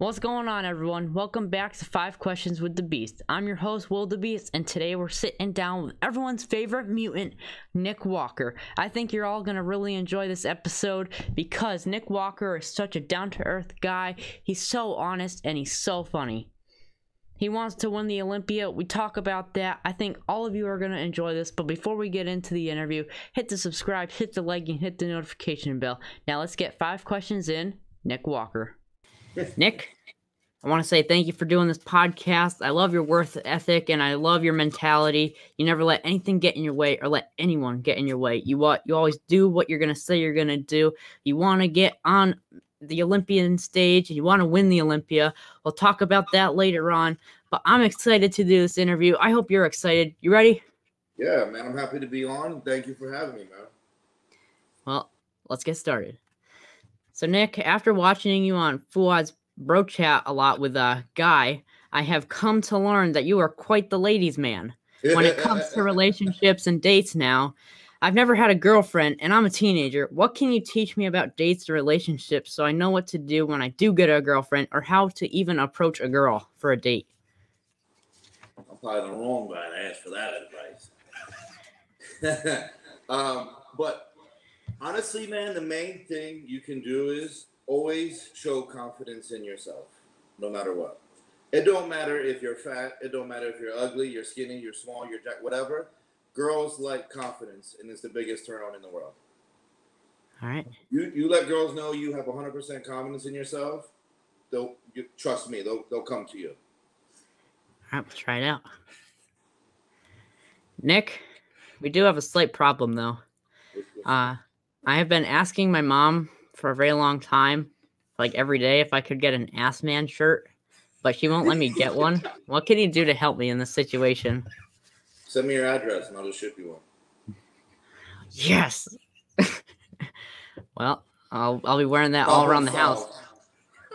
What's going on, everyone? Welcome back to 5 Questions with the Beast. I'm your host, Will the Beast, and today we're sitting down with everyone's favorite mutant, Nick Walker. I think you're all going to really enjoy this episode because Nick Walker is such a down-to-earth guy. He's so honest and he's so funny. He wants to win the Olympia. We talk about that. I think all of you are going to enjoy this, but before we get into the interview, hit the subscribe, hit the like, and hit the notification bell. Now let's get 5 questions in. Nick Walker. Nick, I want to say thank you for doing this podcast. I love your work ethic and I love your mentality. You never let anything get in your way or let anyone get in your way. You always do what you're going to say you're going to do. You want to get on the Olympian stage and you want to win the Olympia. We'll talk about that later on, but I'm excited to do this interview. I hope you're excited. You ready? Yeah, man, I'm happy to be on. Thank you for having me, man. Well, let's get started. So, Nick, after watching you on Fuad's Bro Chat a lot with Guy, I have come to learn that you are quite the ladies' man. When it comes to relationships and dates now, I've never had a girlfriend, and I'm a teenager. What can you teach me about dates and relationships so I know what to do when I do get a girlfriend or how to even approach a girl for a date? I'm probably the wrong guy to ask for that advice. But honestly, man, the main thing you can do is always show confidence in yourself, no matter what. It don't matter if you're fat. It don't matter if you're ugly, you're skinny, you're small, you're jacked, whatever. Girls like confidence, and it's the biggest turn on in the world. All right. You let girls know you have 100% confidence in yourself. Trust me, they'll come to you. All right, let's try it out. Nick, we do have a slight problem, though. I have been asking my mom for a very long time, like every day, if I could get an Ass Man shirt, but she won't let me get one. What can you do to help me in this situation? Send me your address and I'll just ship you one. Yes. Well, I'll be wearing that all around the house.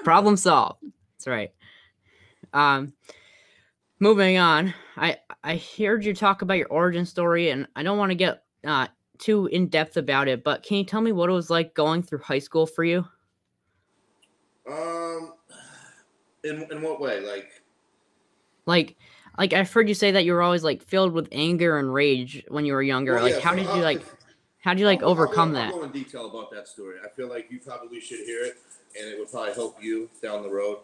Problem solved. That's right. Moving on. I heard you talk about your origin story, and I don't want to get too in depth about it, but can you tell me what it was like going through high school for you? In what way? Like I've heard you say that you were always like filled with anger and rage when you were younger. Well, like, yeah, how did you overcome that? I'll go in detail about that story. I feel like you probably should hear it, and it would probably help you down the road.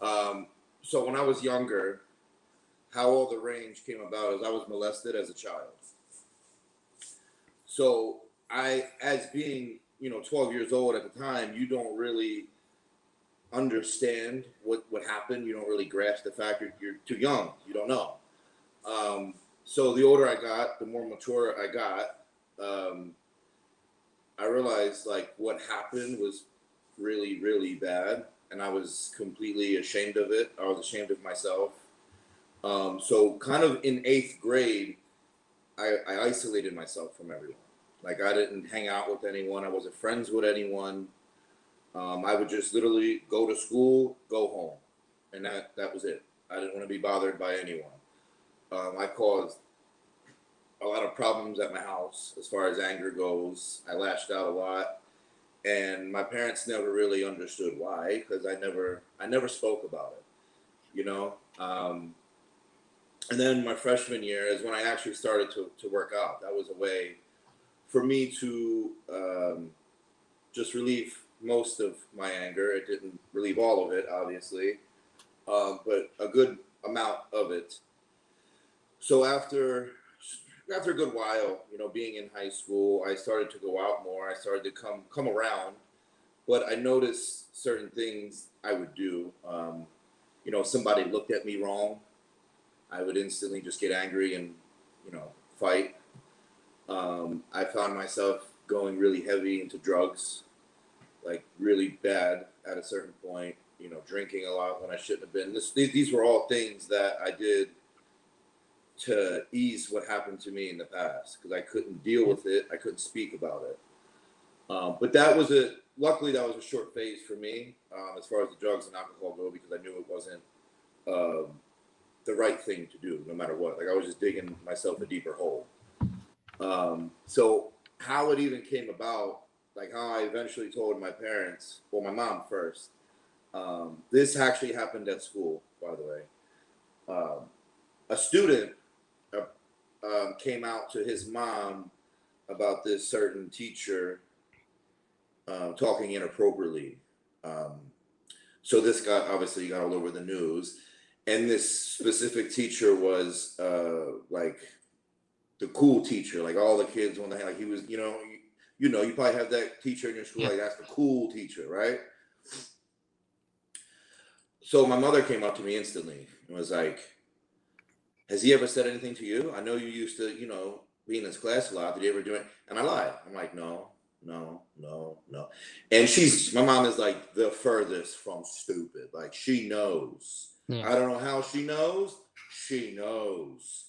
So when I was younger, how all the range came about is I was molested as a child. So as being, 12 years old at the time, you don't really understand what happened. You don't really grasp the fact you're too young. You don't know. So the older I got, the more mature I got, I realized like what happened was really, really bad. And I was completely ashamed of it. I was ashamed of myself. So kind of in 8th grade, I isolated myself from everyone. Like I didn't hang out with anyone. I wasn't friends with anyone. I would just literally go to school, go home. And that was it. I didn't want to be bothered by anyone. I caused a lot of problems at my house as far as anger goes. I lashed out a lot. And my parents never really understood why, because I never spoke about it, And then my freshman year is when I actually started to work out. That was a way for me to just relieve most of my anger. It didn't relieve all of it, obviously, but a good amount of it. So after a good while, being in high school, I started to go out more. I started to come around, but I noticed certain things I would do. Somebody looked at me wrong, I would instantly just get angry and, fight. I found myself going really heavy into drugs, like really bad at a certain point, drinking a lot when I shouldn't have been. These were all things that I did to ease what happened to me in the past because I couldn't deal with it. I couldn't speak about it. But luckily that was a short phase for me as far as the drugs and alcohol go, because I knew it wasn't the right thing to do no matter what. Like I was just digging myself a deeper hole. So how it even came about, like how I eventually told my parents, well, my mom first, This actually happened at school, by the way. A student came out to his mom about this certain teacher talking inappropriately. So this got all over the news, and this specific teacher was like the cool teacher, like all the kids on the like he was, you probably have that teacher in your school, like that's the cool teacher, right? So my mother came up to me instantly and was like, "Has he ever said anything to you? I know you used to, be in this class a lot. Did he ever do it?" And I lied. I'm like, no. And my mom is like the furthest from stupid. Like she knows. Yeah. I don't know how she knows. She knows.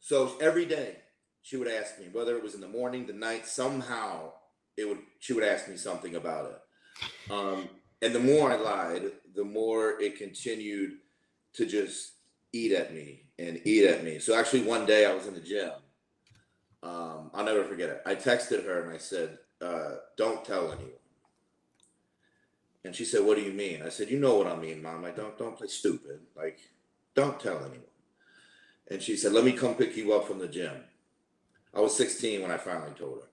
So every day she would ask me, whether it was in the morning, the night, somehow she would ask me something about it. And the more I lied, the more it continued to just eat at me. So actually one day I was in the gym. I'll never forget it. I texted her and I said, "Don't tell anyone." And she said, "What do you mean?" I said, "You know what I mean, Mom. Like, don't play stupid. Like, don't tell anyone." And she said, "Let me come pick you up from the gym." I was 16 when I finally told her.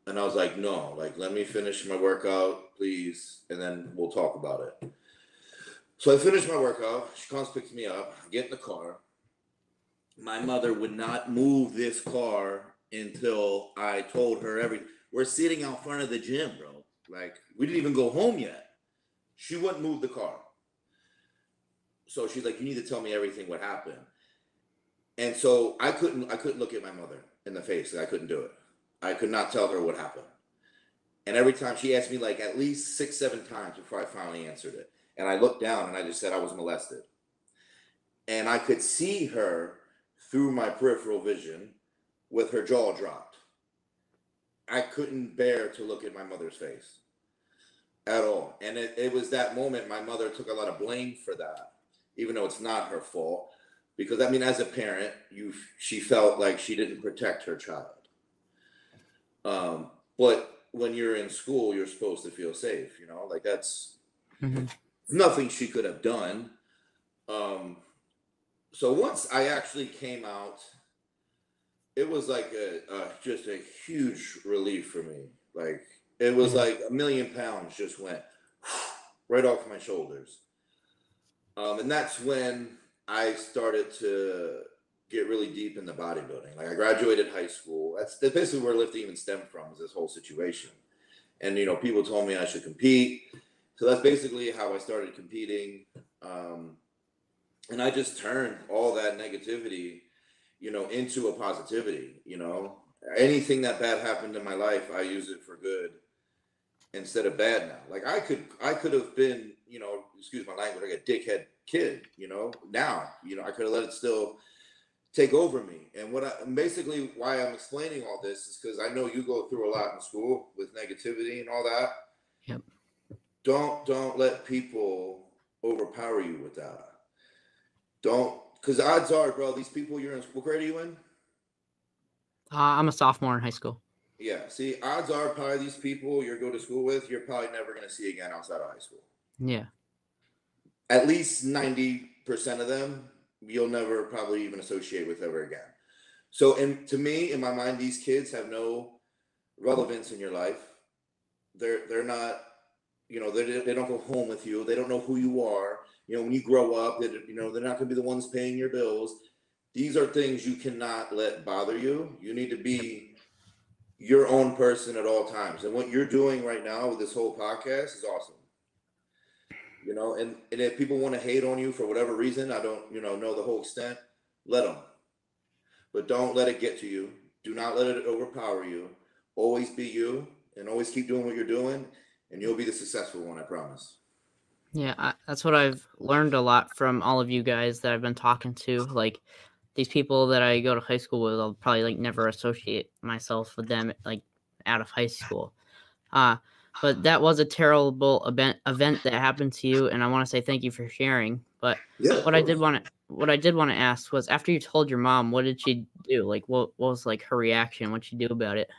And I was like, "No, like, let me finish my workout, please, and then we'll talk about it." So I finished my workout. She comes, picks me up, I get in the car. My mother would not move this car until I told her everything. We're sitting out front of the gym, bro. Like, we didn't even go home yet. She wouldn't move the car. So she's like, "You need to tell me everything what happened." And so I couldn't look at my mother in the face. I couldn't do it. I could not tell her what happened. And every time she asked me, like at least 6, 7 times before I finally answered it. And I looked down and I just said I was molested. And I could see her through my peripheral vision with her jaw dropped. I couldn't bear to look at my mother's face at all. And it was that moment my mother took a lot of blame for that, even though it's not her fault. Because I mean, as a parent, she felt like she didn't protect her child. But when you're in school, you're supposed to feel safe, like that's nothing she could have done. So once I actually came out, it was like just a huge relief for me. Like it was like 1,000,000 pounds just went right off my shoulders. And that's when I started to get really deep into bodybuilding. Like I graduated high school. That's basically where lifting even stemmed from, is this whole situation. And people told me I should compete. So that's basically how I started competing. And I just turned all that negativity, into a positivity. Anything that bad happened in my life, I use it for good instead of bad now. Like I could have been, excuse my language, like a dickhead kid, now, I could have let it still take over me. And basically why I'm explaining all this is because I know you go through a lot in school with negativity and all that. Yep. Don't let people overpower you with that. Because odds are, bro, these people you're in, what grade are you in? I'm a sophomore in high school. Yeah, see, odds are probably these people you go to school with, you're probably never going to see again outside of high school. Yeah. At least 90% of them, you'll never probably even associate with ever again. So, to me, in my mind, these kids have no relevance in your life. They're not, they don't go home with you. They don't know who you are. When you grow up, they're not going to be the ones paying your bills. These are things you cannot let bother you. You need to be your own person at all times. And what you're doing right now with this whole podcast is awesome. And if people want to hate on you for whatever reason, I don't, know the whole extent, let them. But don't let it get to you. Do not let it overpower you. Always be you and always keep doing what you're doing, and you'll be the successful one, I promise. Yeah, that's what I've learned a lot from all of you guys that I've been talking to. Like, these people that I go to high school with, I'll probably, never associate myself with them, out of high school. But that was a terrible event that happened to you, and I want to say thank you for sharing. But yeah, what I did want to ask was, after you told your mom, what did she do? Like, what was her reaction? What'd she do about it?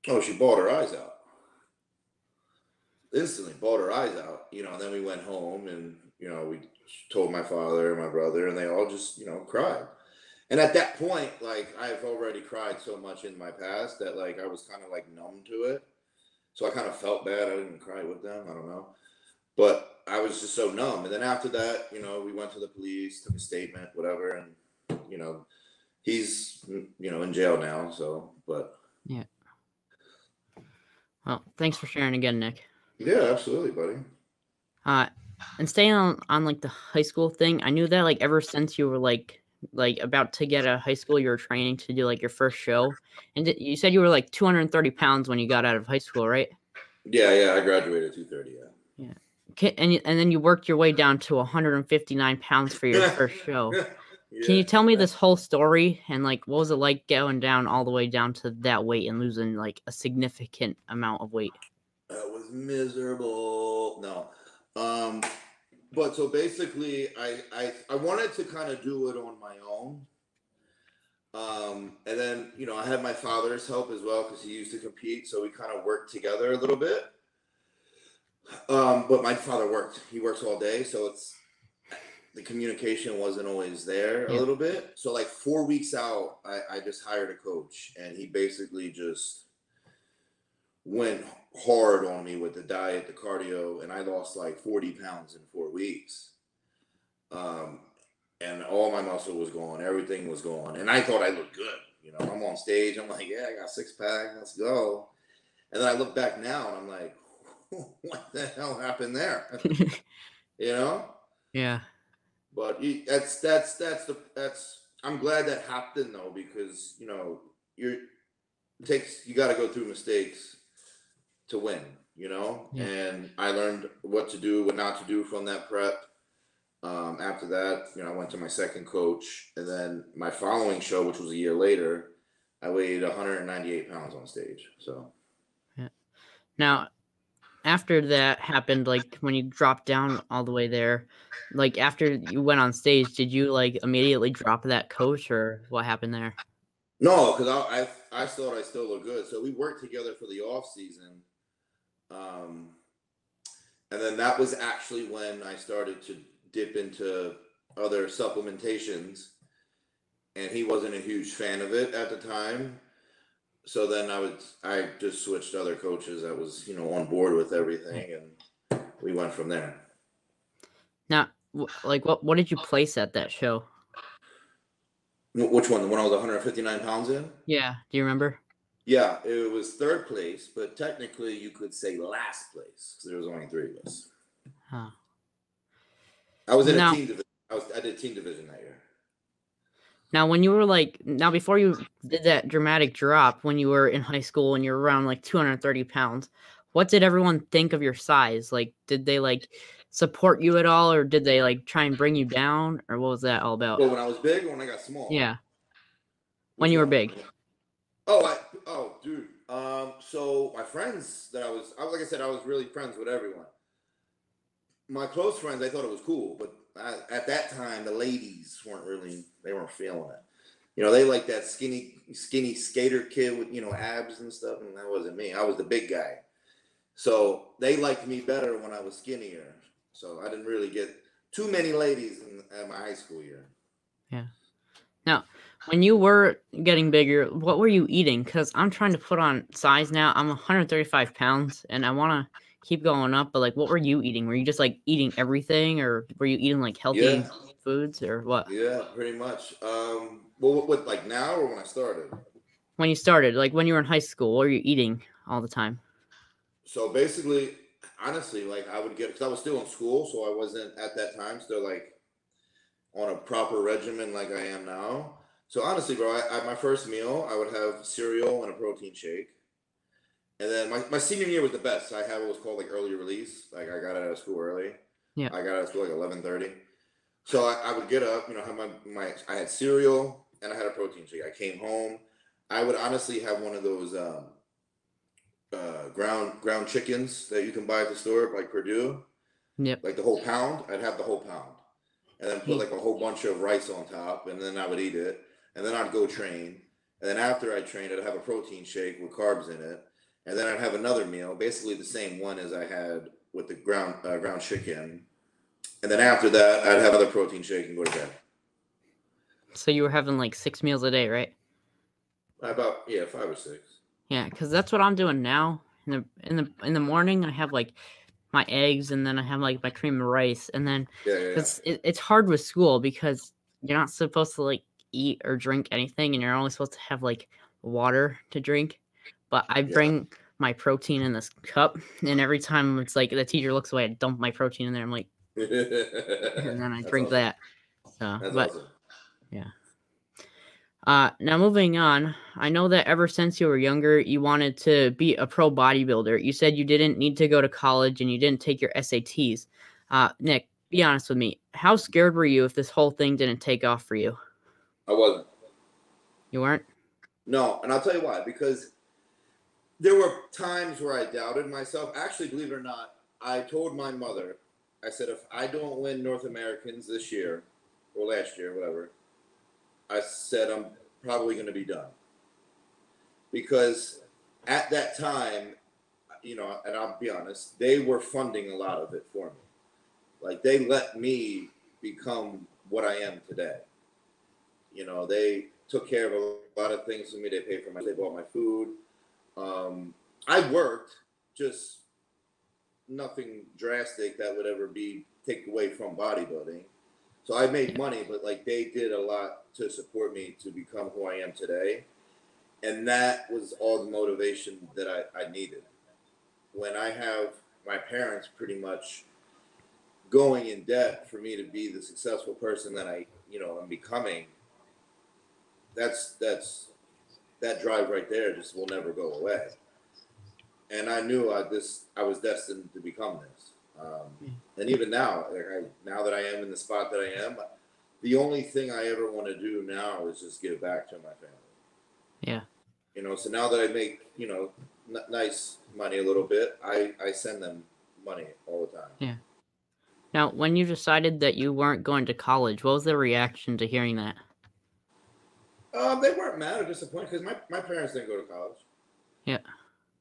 Oh, she bawled her eyes out. instantly bawled her eyes out, and then we went home and, we told my father and my brother, and they all just, cried. And at that point, like, I've already cried so much in my past that, like, I was kind of like numb to it. So I kind of felt bad. I didn't cry with them. I don't know. But I was just so numb. And then after that, we went to the police, took a statement, whatever. And, he's, in jail now. So, but. Yeah. Well, thanks for sharing again, Nick. Yeah, absolutely, buddy. And staying on like the high school thing, I knew that like ever since you were like about to get out of high school, you were training to do like your first show. And you said you were like 230 pounds when you got out of high school, right? Yeah, I graduated 230, yeah. And then you worked your way down to 159 pounds for your first show. Yeah. Can you tell me this whole story and like what was it like going down all the way down to that weight and losing like a significant amount of weight? That was miserable. No. But so basically I wanted to kind of do it on my own. And then, I had my father's help as well because he used to compete. So we kind of worked together a little bit. But my father he works all day. So the communication wasn't always there a little bit. So like 4 weeks out, I just hired a coach and he basically just went hard on me with the diet, the cardio, and I lost like 40 pounds in 4 weeks. And all my muscle was gone. Everything was gone. And I thought I looked good. I'm on stage. I'm like, yeah, I got 6-pack. Let's go. And then I look back now and I'm like, what the hell happened there? Yeah. But I'm glad that happened though, because, you got to go through mistakes to win, and I learned what to do, what not to do from that prep. After that, I went to my second coach, and then my following show, which was a year later, I weighed 198 pounds on stage. So, yeah. Now, after that happened, like when you dropped down all the way there, like after you went on stage, did you like immediately drop that coach, or what happened there? No, because I thought I still looked good. So we worked together for the off season. And then that was actually when I started to dip into other supplementations, and he wasn't a huge fan of it at the time. So then I just switched to other coaches that was, on board with everything, and we went from there. Now, like what did you place at that show? Which one? The one I was 159 pounds in? Yeah. Do you remember? Yeah, it was third place, but technically you could say last place because there was only 3 of us. Huh. I was in a team division. I did team division that year. Now, when you were before you did that dramatic drop, when you were in high school and you were around like 230 pounds, what did everyone think of your size? Like, did they like support you at all, or did they like try and bring you down, or what was that all about? Well, when I was big or when I got small? Yeah. When you were big. Oh, dude. So my friends that like I said, I was really friends with everyone. My close friends, I thought it was cool, but at that time, the ladies weren't feeling it. They like that skinny skater kid with, abs and stuff, and that wasn't me. I was the big guy. So they liked me better when I was skinnier. So I didn't really get too many ladies at my high school year. Yeah. Now, when you were getting bigger, what were you eating? Because I'm trying to put on size now. I'm 135 pounds, and I want to keep going up. But like, what were you eating? Were you just like eating everything, or were you eating like healthy foods, or what? Yeah, pretty much. Well, what like now or when I started? When you started, like when you were in high school, what were you eating all the time? So basically, honestly, like I would because I was still in school, so I wasn't at that time still like on a proper regimen like I am now. So honestly, bro, at my first meal, I would have cereal and a protein shake. And then my senior year was the best. So I had what was called like early release. Like I got out of school early. Yeah. I got out of school like 11:30. So I would get up, have I had cereal and I had a protein shake. I came home. I would honestly have one of those ground chickens that you can buy at the store, like Purdue. Yep. Like the whole pound. I'd have the whole pound. And then put like a whole bunch of rice on top, and then I would eat it. And then I'd go train. And then after I trained, I'd have a protein shake with carbs in it. and then I'd have another meal, basically the same one as I had with the ground chicken, and then after that I'd have another protein shake and go to bed. So you were having like 6 meals a day, right? About 5 or 6. Yeah, because that's what I'm doing now. In the morning, I have like my eggs, and then I have like my cream of rice, and then Yeah. it's hard with school because you're not supposed to like eat or drink anything, and you're only supposed to have like water to drink. But I Yeah. bring my protein in this cup, and every time it's like the teacher looks away, I dump my protein in there. I'm like, and then I That's drink awesome. that. So, That's but awesome. yeah. Now moving on, I know that ever since you were younger, you wanted to be a pro bodybuilder. You said you didn't need to go to college and you didn't take your SATs. Nick, be honest with me. How scared were you if this whole thing didn't take off for you? I wasn't. You weren't? No, and I'll tell you why. Because there were times where I doubted myself. Actually, believe it or not, I told my mother, I said, if I don't win North Americans this year, or last year, whatever, I said I'm probably going to be done. Because at that time, and I'll be honest, they were funding a lot of it for me. Like, they let me become what I am today. They took care of a lot of things for me. They paid for they bought my food. I worked, just nothing drastic that would ever be taken away from bodybuilding. So I made money, but like they did a lot to support me to become who I am today. And that was all the motivation that I needed. When I have my parents pretty much going in debt for me to be the successful person that I'm becoming, that's that drive right there just will never go away. And I knew I was destined to become this. And even now, now that I am in the spot that I am, the only thing I ever want to do now is just give back to my family. Yeah. So now that I make, nice money a little bit, I send them money all the time. Yeah. Now, when you decided that you weren't going to college, what was their reaction to hearing that? They weren't mad or disappointed because my parents didn't go to college. Yeah.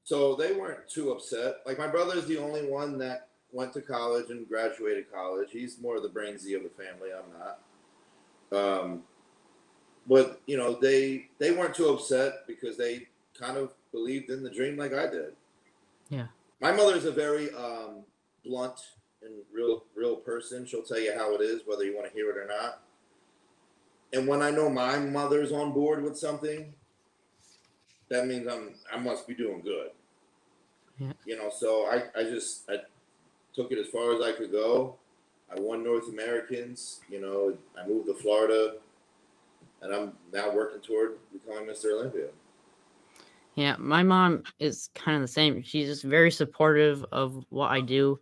So they weren't too upset. Like, my brother's the only one that went to college and graduated college. He's more the brainsy of the family. I'm not. But they weren't too upset because they kind of believed in the dream like I did. Yeah. My mother's a very blunt and real person. She'll tell you how it is, whether you want to hear it or not. And when I know my mother's on board with something, that means I must be doing good. Yeah. So I took it as far as I could go. I won North Americans. I moved to Florida, and I'm now working toward becoming Mr. Olympia. Yeah, my mom is kind of the same. She's just very supportive of what I do.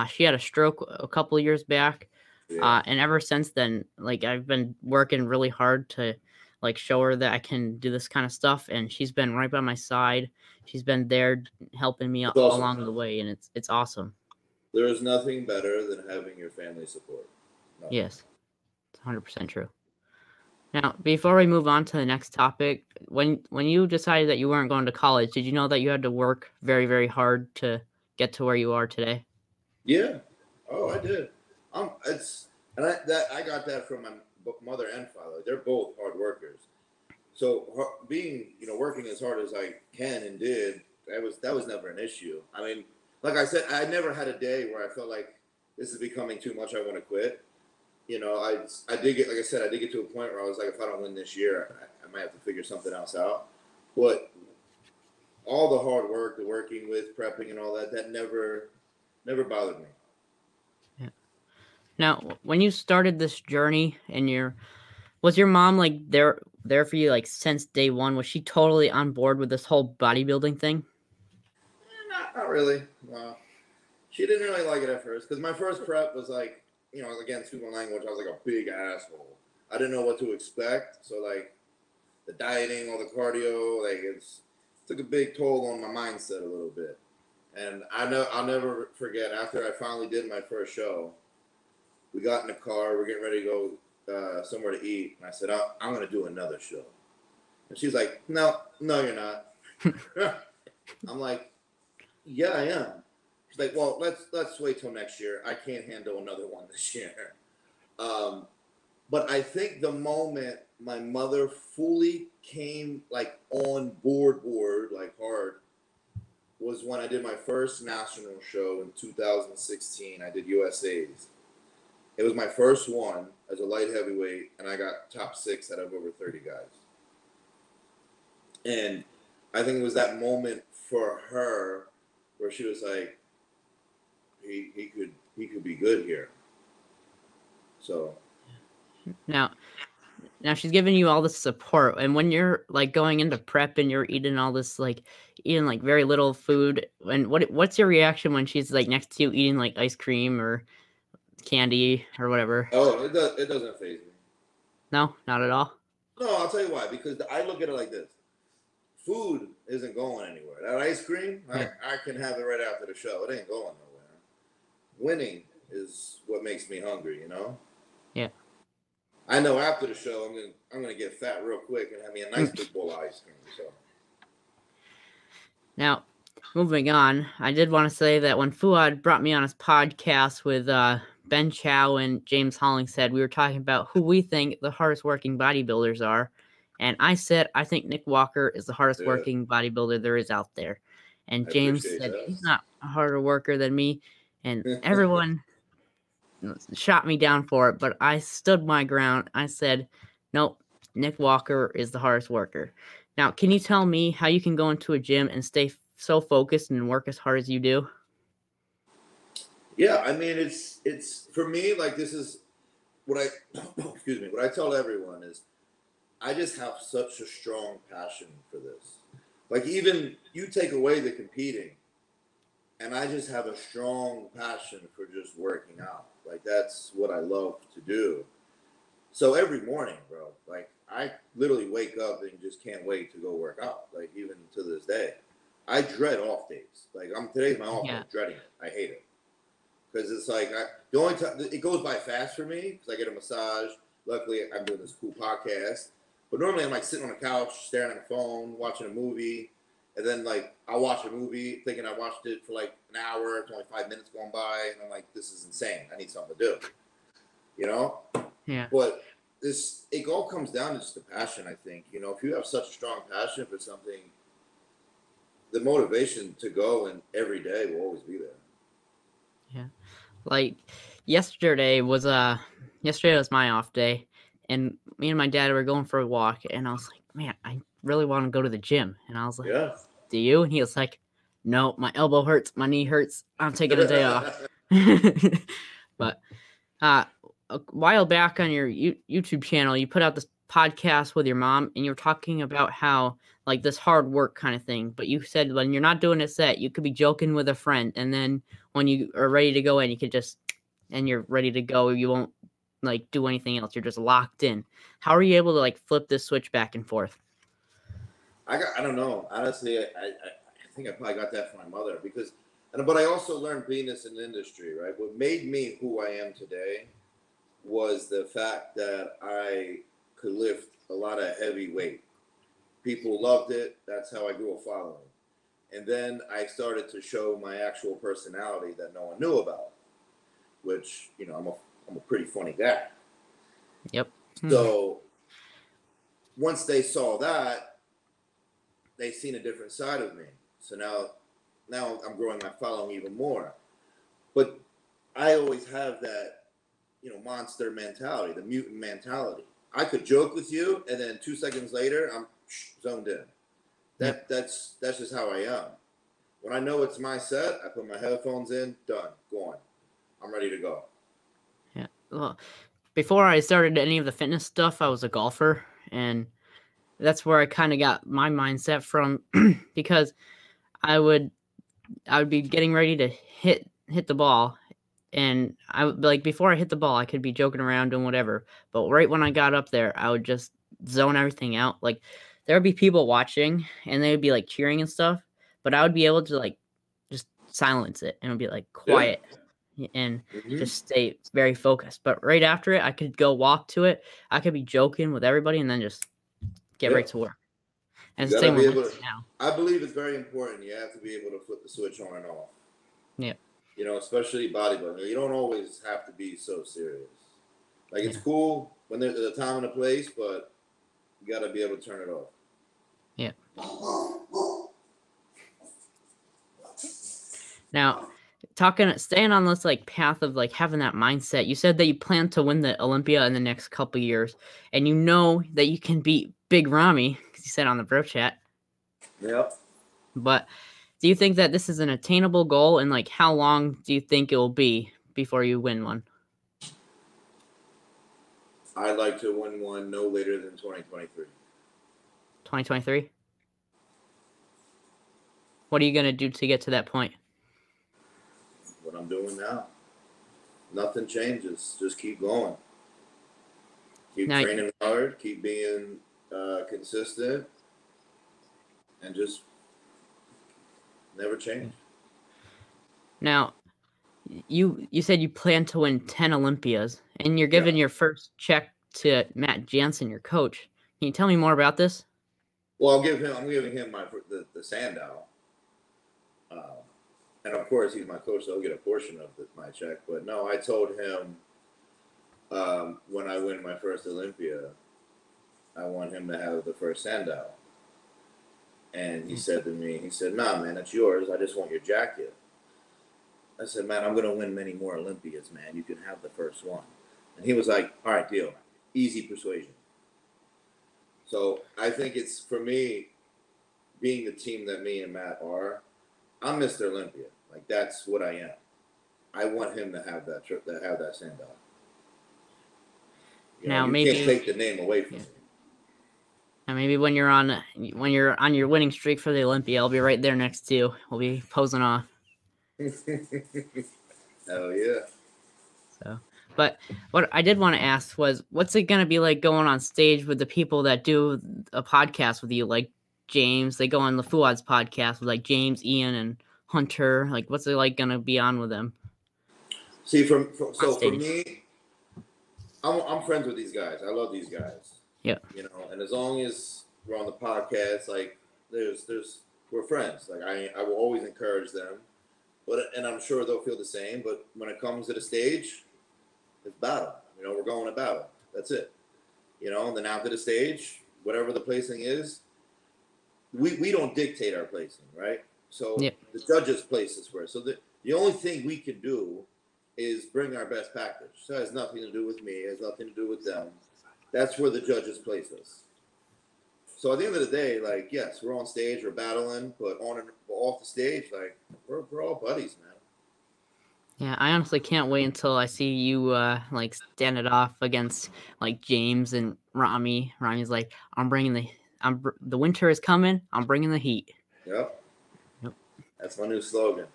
She had a stroke a couple of years back. Yeah. And ever since then, like, I've been working really hard to like show her that I can do this kind of stuff, and she's been right by my side. She's been there helping me That's awesome. along the way, and it's awesome. There is nothing better than having your family support. Nothing. Yes, it's 100% true. Now, before we move on to the next topic, when you decided that you weren't going to college, did you know that you had to work very, very hard to get to where you are today? Yeah. Oh, I did. I got that from my mother and father. They're both hard workers. So being, working as hard as I can and did, that was never an issue. I mean, like I said, I never had a day where I felt like this is becoming too much. I want to quit. I did get, like I said, I did get to a point where I was like, if I don't win this year, I might have to figure something else out. But all the hard work, the working with, prepping and all that never bothered me. Yeah. Now, when you started this journey and was your mom like there for you like since day one? Was she totally on board with this whole bodybuilding thing? Not really. She didn't really like it at first because my first prep was like, again, speaking my language, I was like a big asshole. I didn't know what to expect. So like the dieting, all the cardio, like it took a big toll on my mindset a little bit. And I'll never forget, after I finally did my first show, we got in the car, we're getting ready to go somewhere to eat. And I said, I'm going to do another show. And she's like, no, you're not. I'm like, yeah, I am. She's like, well, let's wait till next year. I can't handle another one this year. But I think the moment my mother fully came like on board like hard was when I did my first national show in 2016. I did USA's. It was my first one as a light heavyweight, and I got top 6 out of over 30 guys. And I think it was that moment for her where she was like, he could be good here. So now she's giving you all this support, and when you're like going into prep and you're eating all this, like eating like very little food, and what's your reaction when she's like next to you eating like ice cream or candy or whatever? Oh, it doesn't faze me. No, not at all. No, I'll tell you why. Because I look at it like this: food isn't going anywhere. That ice cream, I can have it right after the show. It ain't going nowhere. Winning is what makes me hungry. You know. Yeah. I know after the show, I'm gonna get fat real quick and have me a nice big bowl of ice cream. So. Now, moving on, I did want to say that when Fuad brought me on his podcast with Ben Chow and James Hollingshead, we were talking about who we think the hardest working bodybuilders are. And I said, I think Nick Walker is the hardest working bodybuilder there is out there. And James said, he's not a harder worker than me. And everyone shot me down for it, but I stood my ground. I said, nope, Nick Walker is the hardest worker. Now, can you tell me how you can go into a gym and stay so focused and work as hard as you do? Yeah, I mean, it's for me, like, this is what what I tell everyone is I just have such a strong passion for this. Like, even you take away the competing, and I just have a strong passion for just working out. Like, that's what I love to do. So every morning, bro, like, I literally wake up and just can't wait to go work out. Like, even to this day, I dread off days. Like, today's my off day, dreading it. I hate it because it's like the only time it goes by fast for me because I get a massage. Luckily, I'm doing this cool podcast. But normally, I'm like sitting on the couch, staring at my phone, watching a movie, and then like I'll watch a movie thinking I watched it for like an hour. It's only 5 minutes going by, and I'm like, this is insane. I need something to do. You know? Yeah. But it all comes down to just the passion, I think. You know, if you have such a strong passion for something, the motivation to go and every day will always be there. Yeah. Like yesterday was my off day, and me and my dad were going for a walk, and I was like, man, I really want to go to the gym. And I was like, do you? And he was like, no, my elbow hurts, my knee hurts, I'm taking a day off. But a while back on your YouTube channel, you put out this podcast with your mom, and you were talking about how like this hard work kind of thing. But you said when you're not doing a set, you could be joking with a friend, and then when you are ready to go in, you could and you're ready to go, you won't like do anything else. You're just locked in. How are you able to like flip this switch back and forth? I don't know. Honestly, I think I probably got that from my mother but I also learned being this in the industry, right? What made me who I am today was the fact that I could lift a lot of heavy weight. People loved it. That's how I grew a following. And then I started to show my actual personality that no one knew about, which, you know, I'm a pretty funny guy. Yep. So once they saw that, they seen a different side of me. So now I'm growing my following even more. But I always have that, you know, monster mentality, the mutant mentality. I could joke with you, and then 2 seconds later, I'm zoned in. That's just how I am. When I know it's my set, I put my headphones in, done, going. I'm ready to go. Yeah. Well, before I started any of the fitness stuff, I was a golfer, and that's where I kind of got my mindset from because I would be getting ready to hit the ball, and I would like before I hit the ball, I could be joking around doing whatever, but right when I got up there, I would just zone everything out. Like there would be people watching, and they would be like cheering and stuff, but I would be able to like just silence it and it would be like quiet and just stay very focused. But right after it, I could go walk to it. I could be joking with everybody and then just get right to work. And You it's the gotta same be with able to. now. I believe it's very important. You have to be able to flip the switch on and off. Yeah. You know, especially bodybuilding. You don't always have to be so serious. Like it's Yeah. cool when there's a time and a place, but you gotta be able to turn it off. Yeah. Now, staying on this like path of like having that mindset. You said that you plan to win the Olympia in the next couple years, and you know that you can beat Big Ramy, because you said on the bro chat. Yep. But do you think that this is an attainable goal, and like how long do you think it will be before you win one? I'd like to win one no later than 2023. 2023? What are you gonna do to get to that point? What I'm doing now. Nothing changes. Just keep going. Keep training hard. Keep being consistent, and just never change. Now, you said you plan to win 10 Olympias, and you're giving your first check to Matt Jansen, your coach. Can you tell me more about this? Well, I'm giving him the Sandow. And of course, he's my coach, so he'll get a portion of my check. But no, I told him when I win my first Olympia, I want him to have the first Sandow. And he said to me, "Nah, man, that's yours. I just want your jacket." I said, "Man, I'm going to win many more Olympias, man. You can have the first one." And he was like, "All right, deal. Easy persuasion." So I think it's, for me, being the team that me and Matt are, I'm Mr. Olympia. Like, that's what I am. I want him to have that trip, to have that Sandow. Now, you maybe can't take the name away from me. And maybe when you're on your winning streak for the Olympia, I'll be right there next to you. We'll be posing off. Hell yeah. So, but what I did want to ask was, what's it gonna be like going on stage with the people that do a podcast with you, like James? They go on the Fuad's podcast with like James, Ian, and Hunter. Like, what's it like gonna be on with them? See, for me, I'm friends with these guys. I love these guys. Yeah. You know, and as long as we're on the podcast, like we're friends. Like I will always encourage them, and I'm sure they'll feel the same. But when it comes to the stage, it's battle. You know, we're going to battle. That's it. You know, and then after the stage, whatever the placing is, we don't dictate our placing, right? So the judges place us first. So the only thing we can do is bring our best package. So it has nothing to do with me. It has nothing to do with them. That's where the judges place us. So at the end of the day, like, yes, we're on stage, we're battling, but on and off the stage, like, we're all buddies, man. Yeah, I honestly can't wait until I see you like stand it off against like James and Ramy. Ramy's like, the winter is coming. I'm bringing the heat. Yep. That's my new slogan.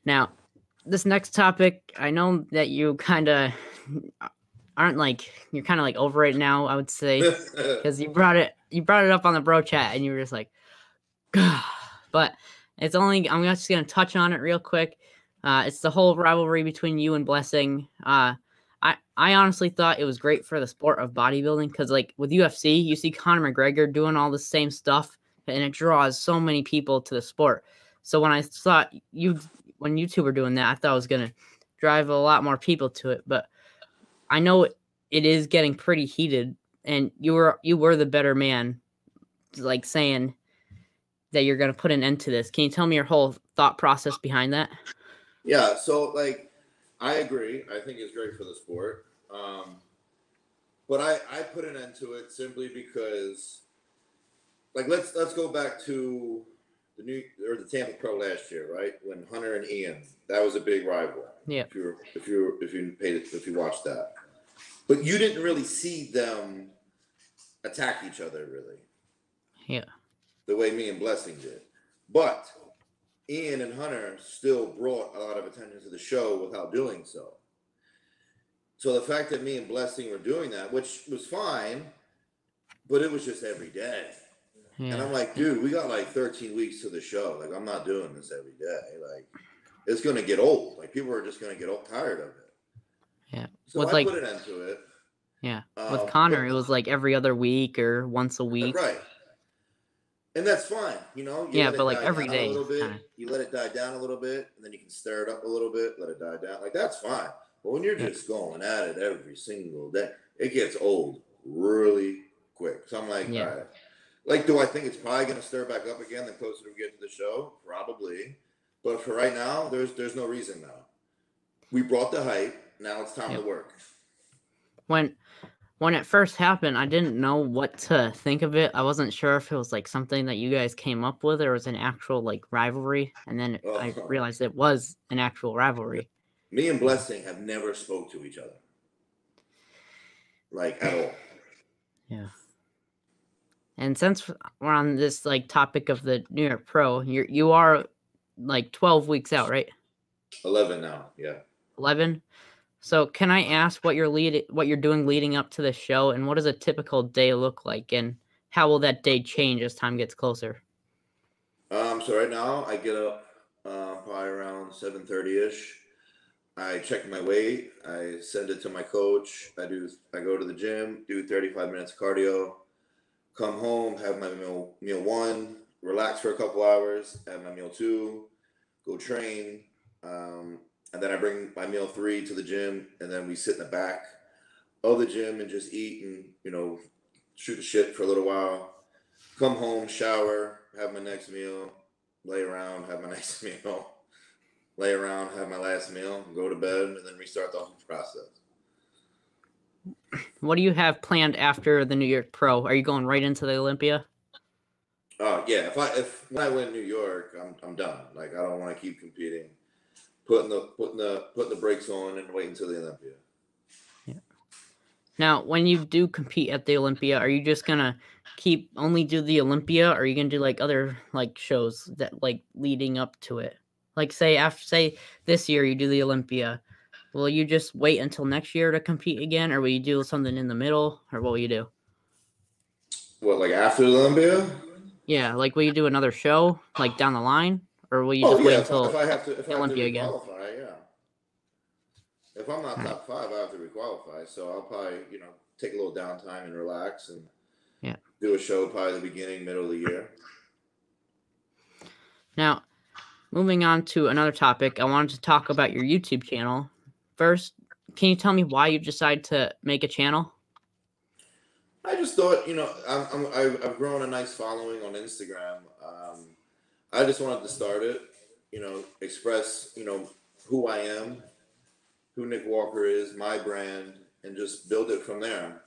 Now, this next topic, I know that you kind of aren't like, you're kind of like over it now, I would say, because you brought it up on the bro chat and you were just like, gah. But I'm just gonna touch on it real quick. It's the whole rivalry between you and Blessing. I honestly thought it was great for the sport of bodybuilding, because like with UFC, you see Conor McGregor doing all the same stuff, and it draws so many people to the sport. So when I saw when you two were doing that, I thought it was gonna drive a lot more people to it. But I know it is getting pretty heated, and you were the better man, like saying that you're gonna put an end to this. Can you tell me your whole thought process behind that? Yeah, so like I agree. I think it's great for the sport. But I put an end to it simply because, like, let's go back to the Tampa Pro last year, right? When Hunter and Ian, that was a big rival. Yeah. If you watched that, but you didn't really see them attack each other, really. Yeah. The way me and Blessing did, but Ian and Hunter still brought a lot of attention to the show without doing so. So the fact that me and Blessing were doing that, which was fine, but it was just every day. Yeah. And I'm like, dude, we got like 13 weeks to the show. Like, I'm not doing this every day. Like, it's going to get old. Like, people are just going to get tired of it. Yeah. So I put an end to it. Yeah. With Connor, it was like every other week or once a week. Right. And that's fine, you know. You Yeah, let but it like die every down a day, little bit. kind of. You let it die down a little bit, and then you can stir it up a little bit. Let it die down. Like that's fine. But when you're Yeah, just going at it every single day, it gets old really quick. So I'm like, all yeah. right. Like, do I think it's probably going to stir back up again the closer we get to the show? Probably. But for right now, there's no reason now. We brought the hype. Now it's time to Yep. work. When when it first happened, I didn't know what to think of it. I wasn't sure if it was like something that you guys came up with or it was an actual like rivalry. And then I Oh, realized it was an actual yeah. rivalry. Me and Blessing have never spoke to each other, like at all. Yeah. And since we're on this like topic of the New York Pro, you are like 12 weeks out, right? 11 now, yeah. 11. So can I ask what you're doing leading up to the show, and what does a typical day look like, and how will that day change as time gets closer? So right now I get up probably around 7:30 ish. I check my weight. I send it to my coach. I go to the gym, do 35 minutes of cardio, come home, have my meal one, relax for a couple hours, have my meal two, go train, and then I bring my meal three to the gym, and then we sit in the back of the gym and just eat and shoot the shit for a little while. Come home, shower, have my next meal, lay around, have my next meal, lay around, have my last meal, go to bed, and then restart the whole process. What do you have planned after the New York Pro? Are you going right into the Olympia? Yeah, if when I win New York, I'm done. Like I don't want to keep competing. Putting the brakes on and wait until the Olympia. Yeah. Now, when you do compete at the Olympia, are you just gonna keep only do the Olympia, or are you gonna do like other like shows that like leading up to it? Like say this year you do the Olympia, will you just wait until next year to compete again, or will you do something in the middle, or what will you do? What, like after the Olympia? Yeah, like will you do another show like down the line, or will you Oh just wait yeah, if until I the have to Olympia again? requalify, yeah. If I'm not All right. top five, I have to requalify. So I'll probably take a little downtime and relax and Yeah. do a show probably the beginning, middle of the year. Now, moving on to another topic, I wanted to talk about your YouTube channel. First, can you tell me why you decided to make a channel? I just thought, I've grown a nice following on Instagram. I just wanted to start it, express, who I am, who Nick Walker is, my brand, and just build it from there.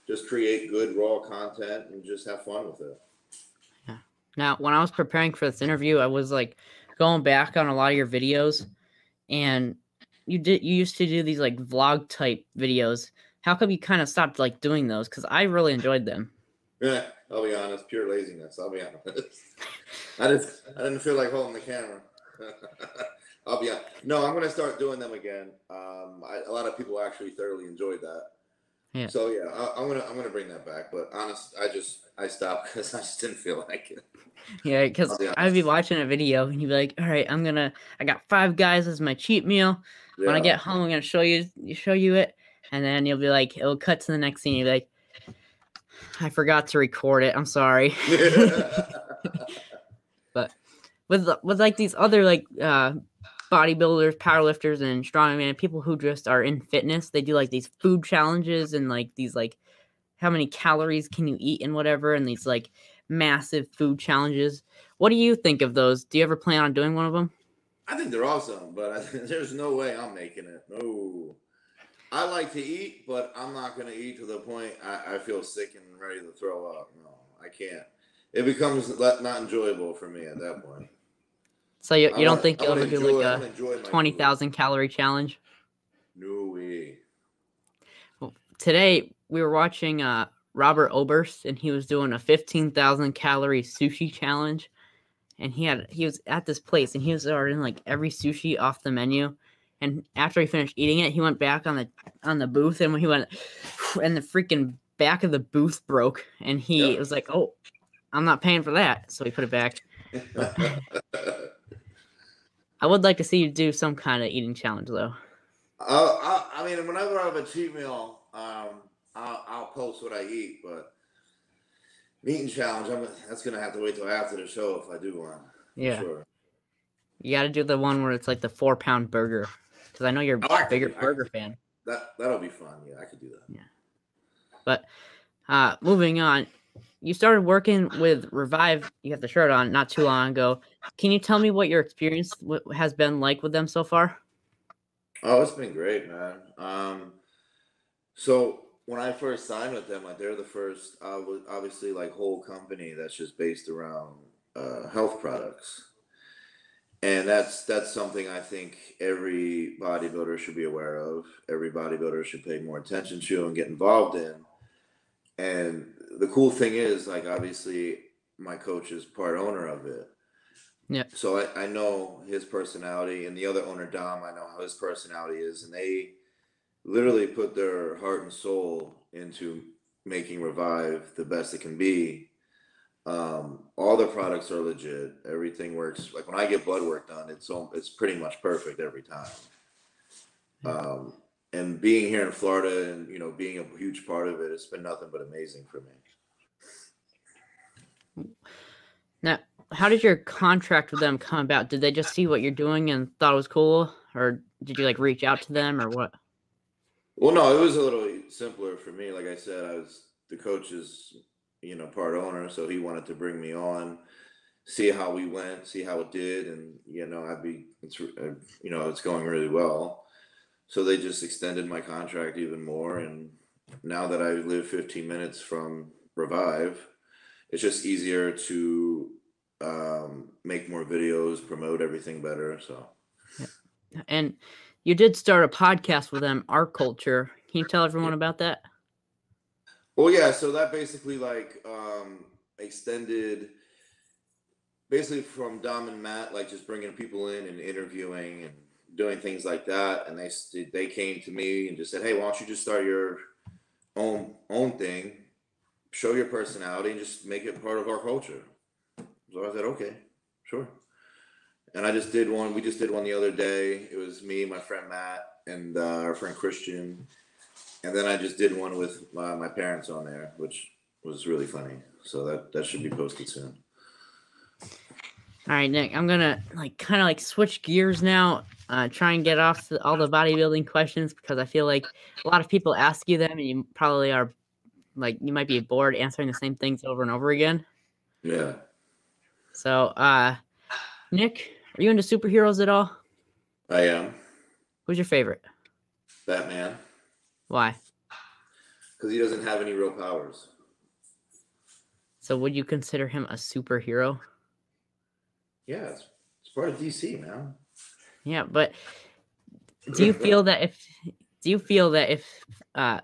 Just create good raw content and just have fun with it. Yeah. Now, when I was preparing for this interview, I was like going back on a lot of your videos, and you used to do these like vlog type videos. How come you kind of stopped like doing those? Because I really enjoyed them. Yeah, I'll be honest, pure laziness. I'll be honest. I didn't feel like holding the camera. I'll be honest. No, I'm gonna start doing them again. A lot of people actually thoroughly enjoyed that. Yeah. So yeah, I'm gonna bring that back. But honest, I stopped because I just didn't feel like it. Yeah, because I'd be watching a video and you'd be like, "All right, I got 5 guys as my cheat meal. When I Yeah. get home, I'm gonna show you it." And then you'll be like, it'll cut to the next scene. You'll be like, "I forgot to record it. I'm sorry." But with like these other like bodybuilders, powerlifters, and strongman people who just are in fitness, they do like these food challenges and like these like how many calories can you eat and whatever, and these like massive food challenges. What do you think of those? Do you ever plan on doing one of them? I think they're awesome, but there's no way I'm making it. No. I like to eat, but I'm not going to eat to the point I feel sick and ready to throw up. No, I can't. It becomes not enjoyable for me at that point. So you don't think I you'll want ever to do like enjoy. I want a to enjoy my 20,000 calorie challenge? No way. Well, today we were watching Robert Oberst, and he was doing a 15,000 calorie sushi challenge. And he was at this place, and he was ordering like every sushi off the menu. And after he finished eating it, he went back on the booth, and when he went, and the freaking back of the booth broke, and he Yep. was like, "Oh, I'm not paying for that," so he put it back. But I would like to see you do some kind of eating challenge, though. I mean, whenever I have a cheat meal, I'll post what I eat, but Meeting challenge. That's gonna have to wait till after the show if I do one. Yeah. For sure. You got to do the one where it's like the 4-pound burger, because I know you're a bigger burger fan. That'll be fun. Yeah, I could do that. Yeah. But moving on, you started working with Revive. You have the shirt on not too long ago. Can you tell me what your experience has been like with them so far? Oh, it's been great, man. So when I first signed with them, like they're the first, obviously, like whole company that's just based around health products, and that's something I think every bodybuilder should be aware of. Every bodybuilder should pay more attention to and get involved in. And the cool thing is, like, obviously, my coach is part owner of it. Yeah. So I know his personality, and the other owner, Dom, I know how his personality is, and they literally put their heart and soul into making Revive the best it can be. All the products are legit. Everything works. Like when I get blood work done, it's pretty much perfect every time. And being here in Florida and being a huge part of it, it's been nothing but amazing for me. Now, how did your contract with them come about? Did they just see what you're doing and thought it was cool, or did you like reach out to them, or what? Well, no, it was a little simpler for me. Like I said, I was the coach's, part owner, so he wanted to bring me on, see how we went, see how it did, and it's going really well. So they just extended my contract even more, and now that I live 15 minutes from Revive, it's just easier to make more videos, promote everything better. So, and you did start a podcast with them, Our Culture. Can you tell everyone about that? Well, yeah. So that basically extended, basically from Dom and Matt, like just bringing people in and interviewing and doing things like that. And they came to me and just said, "Hey, why don't you just start your own thing, show your personality, and just make it part of our culture." So I said, "Okay, sure." And I just did one. We just did one the other day. It was me, my friend Matt, and our friend Christian. And then I just did one with my parents on there, which was really funny. So that should be posted soon. All right, Nick, I'm gonna kind of switch gears now. Try and get off all the bodybuilding questions, because I feel like a lot of people ask you them, and you probably are you might be bored answering the same things over and over again. Yeah. So, Nick, are you into superheroes at all? I am. Who's your favorite? Batman. Why? Because he doesn't have any real powers. So would you consider him a superhero? Yeah, it's part of DC, man. Yeah, but do you feel that if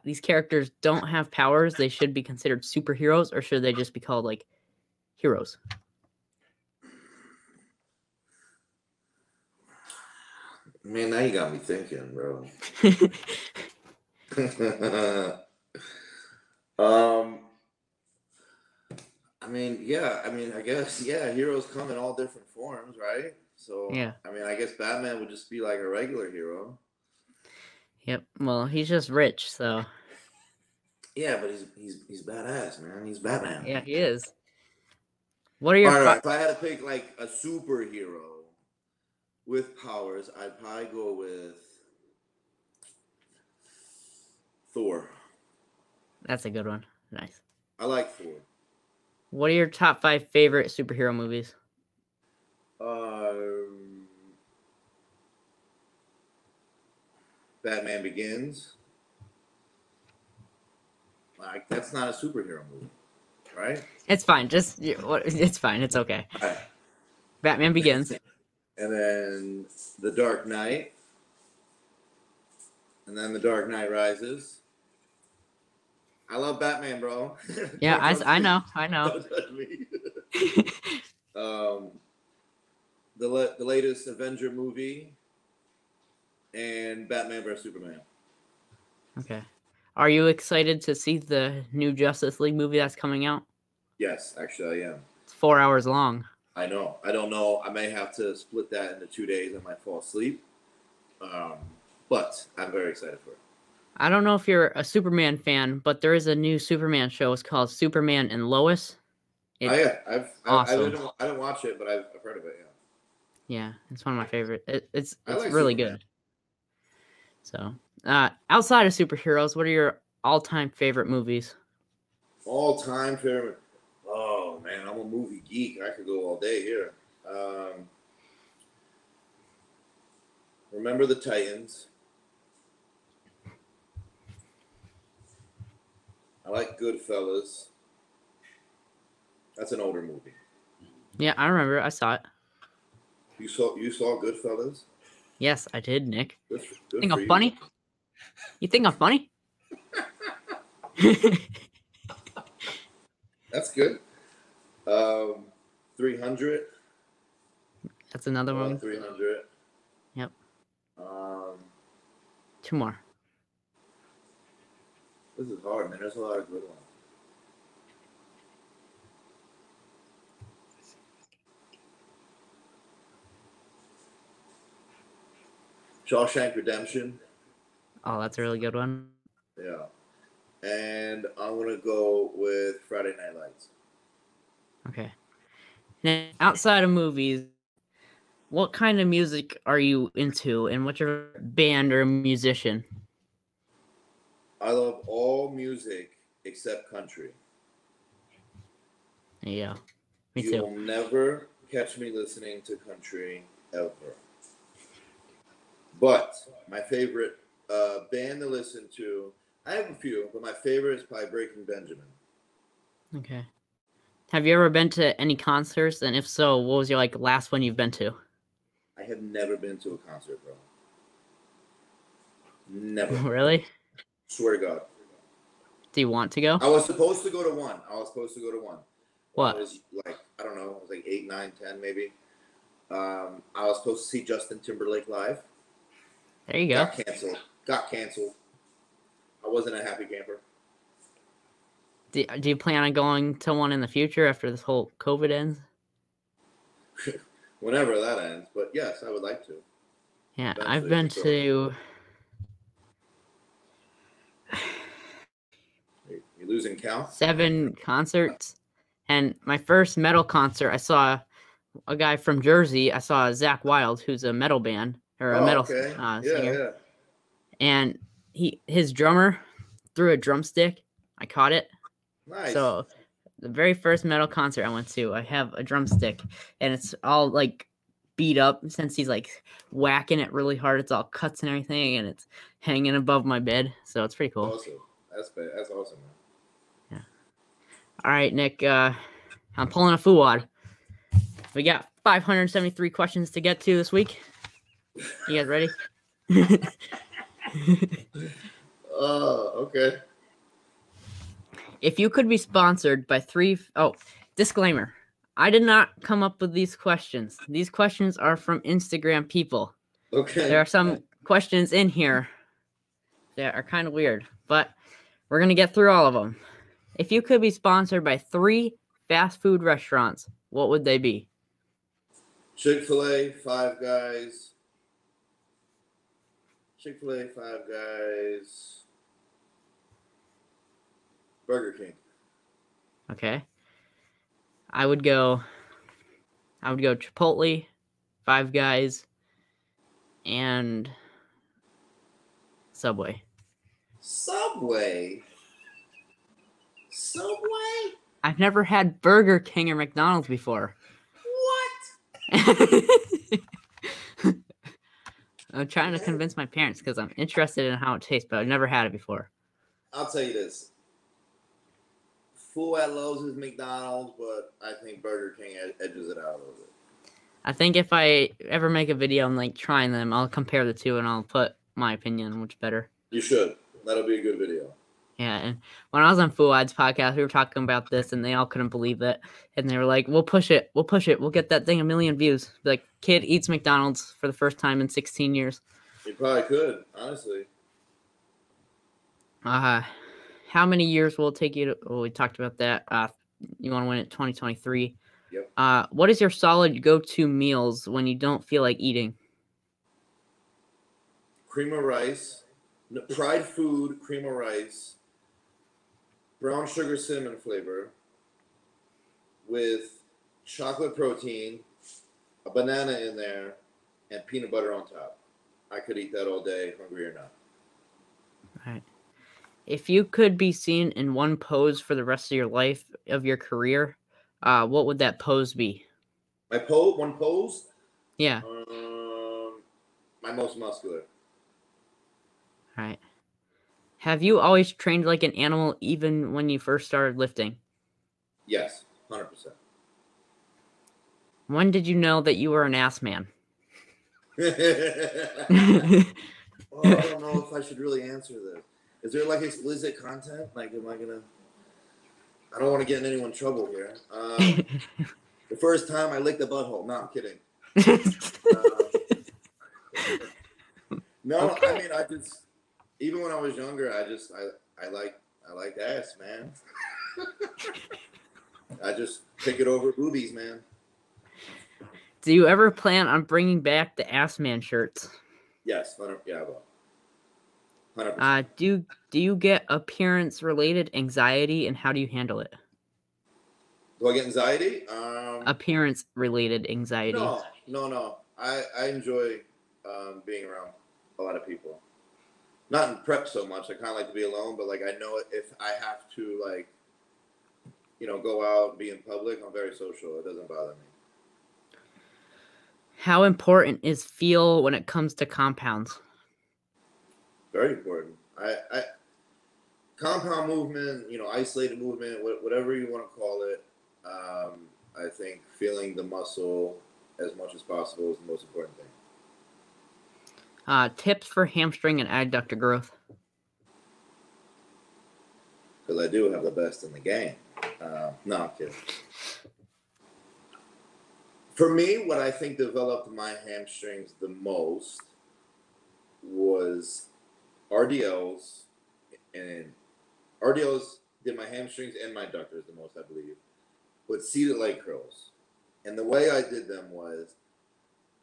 these characters don't have powers, they should be considered superheroes, or should they just be called heroes? Man, now you got me thinking, bro. I guess, heroes come in all different forms, right? So, yeah. I guess Batman would just be like a regular hero. Yep. Well, he's just rich, so. Yeah, but he's badass, man. He's Batman. Yeah, he is. What are your? All right, if I had to pick a superhero with powers, I'd probably go with Thor. That's a good one. Nice. I like Thor. What are your top 5 favorite superhero movies? Batman Begins. That's not a superhero movie, right? It's fine. It's fine. It's okay. All right. Batman Begins. And then The Dark Knight. And then The Dark Knight Rises. I love Batman, bro. Yeah, I know. Don't touch me. The latest Avenger movie and Batman vs Superman. Okay. Are you excited to see the new Justice League movie that's coming out? Yes, actually I am. It's 4 hours long. I know. I don't know. I may have to split that into 2 days. I might fall asleep. But I'm very excited for it. I don't know if you're a Superman fan, but there is a new Superman show. It's called Superman and Lois. It's I awesome. didn't watch it, but I've heard of it. Yeah, it's one of my favorite. It's I like really Superman. good. So, outside of superheroes, what are your all-time favorite movies? All time favorite. Oh man, I'm a movie geek. I could go all day here. Remember the Titans. I like Goodfellas. That's an older movie. Yeah, I remember. I saw it. You saw Goodfellas? Yes, I did, Nick. Good Think for I'm you. funny? You think I'm funny? That's good. 300. That's another one. 300. Yep. Um, 2 more. this is hard, man. There's a lot of good ones. Shawshank Redemption. Oh, that's a really good one. Yeah. And I'm going to go with Friday Night Lights. Okay. Now, outside of movies, what kind of music are you into, and what's your band or musician? I love all music except country. Yeah, me You too. will never catch me listening to country ever. But my favorite band to listen to, I have a few, but my favorite is probably Breaking Benjamin. Okay. Have you ever been to any concerts? And if so, what was your last one you've been to? I have never been to a concert, bro. Never. Really? Swear to God. Do you want to go? I was supposed to go to one. What? I was I don't know, I was 8, 9, 10 maybe. I was supposed to see Justin Timberlake live. There you go. Got canceled. I wasn't a happy camper. Do you plan on going to one in the future after this whole COVID ends? Whenever that ends. But yes, I would like to. Yeah, Eventually, I've been to... You losing count? 7 concerts. And my first metal concert, I saw a guy from Jersey. I saw Zach Wild, who's a metal band, or a metal okay. singer. Yeah. And his drummer threw a drumstick. I caught it. Nice. So the very first metal concert I went to, I have a drumstick, and it's all beat up since he's whacking it really hard. It's all cuts and everything, and it's hanging above my bed. So it's pretty cool. Awesome. That's awesome, man. Yeah. All right, Nick. I'm pulling a fuwad. We got 573 questions to get to this week. You guys ready? Okay. If you could be sponsored by disclaimer. I did not come up with these questions. These questions are from Instagram people. Okay. There are some questions in here that are kind of weird, but we're going to get through all of them. If you could be sponsored by 3 fast food restaurants, what would they be? Chick-fil-A, Five Guys. Burger King. Okay. I would go Chipotle, Five Guys, and Subway. Subway? I've never had Burger King or McDonald's before. What? I'm trying to convince my parents because I'm interested in how it tastes, but I've never had it before. I'll tell you this. Fool at Lowe's is McDonald's, but I think Burger King edges it out a little bit. I think if I ever make a video on trying them, I'll compare the two and I'll put my opinion on which better. You should. That'll be a good video. Yeah, and when I was on Fuad's podcast, we were talking about this, and they all couldn't believe it. And they were like, we'll push it. We'll get that thing 1 million views. Like, kid eats McDonald's for the first time in 16 years. You probably could, honestly. How many years will it take you to... Well, we talked about that. You want to win it 2023. Yep. What is your solid go-to meals when you don't feel like eating? Cream of rice. Fried food, cream of rice. Brown sugar cinnamon flavor with chocolate protein, a banana in there, and peanut butter on top. I could eat that all day, hungry or not. Right. If you could be seen in one pose for the rest of your life, of your career, what would that pose be? One pose? Yeah. My most muscular. All right. Have you always trained like an animal even when you first started lifting? Yes, 100%. When did you know that you were an ass man? Oh, I don't know if I should really answer this. Is there like explicit content? Like, am I gonna? I don't want to get in anyone's trouble here. The first time I licked a butthole. No, I'm kidding. No, okay. I mean, I just even when I was younger, I like ass, man. I just pick it over boobies, man. Do you ever plan on bringing back the ass man shirts? Yes, yeah, I will. 100%. Do you get appearance related anxiety, and how do you handle it? Do I get anxiety? Appearance related anxiety. No. I enjoy being around a lot of people. Not in prep so much. I kind of like to be alone, but like I know if I have to like, go out and be in public, I'm very social. It doesn't bother me. How important is feel when it comes to compounds? Very important. I compound movement, isolated movement, whatever you want to call it. I think feeling the muscle as much as possible is the most important thing. Tips for hamstring and adductor growth. Because I do have the best in the game. No, I'm kidding. For me, what I think developed my hamstrings the most was RDLs, and RDLs did my hamstrings and my adductors the most, I believe, with seated leg curls. And the way I did them was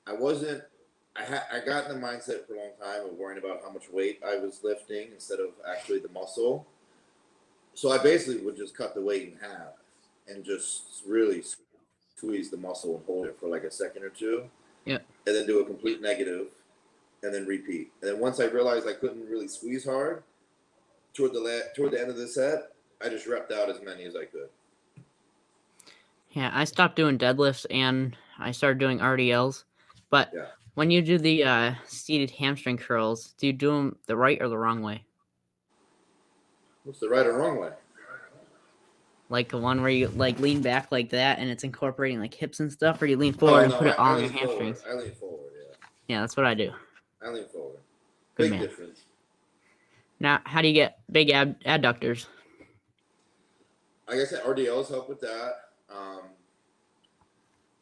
I got in the mindset for a long time of worrying about how much weight I was lifting instead of actually the muscle. So I basically would just cut the weight in half and just really squeeze the muscle and hold it for like a second or two. Yeah. And then do a complete negative and then repeat. And then once I realized I couldn't really squeeze hard, toward the end of the set, I just repped out as many as I could. Yeah, I stopped doing deadlifts and I started doing RDLs. But when you do the seated hamstring curls, do you do them the right or the wrong way? What's the right or wrong way? Like the one where you like lean back like that and it's incorporating like hips and stuff, or you lean forward and put it all on your hamstrings? I lean forward, yeah. Yeah, that's what I do. I lean forward. Good Big man. difference. Now, how do you get big adductors? Like I said, RDLs help with that.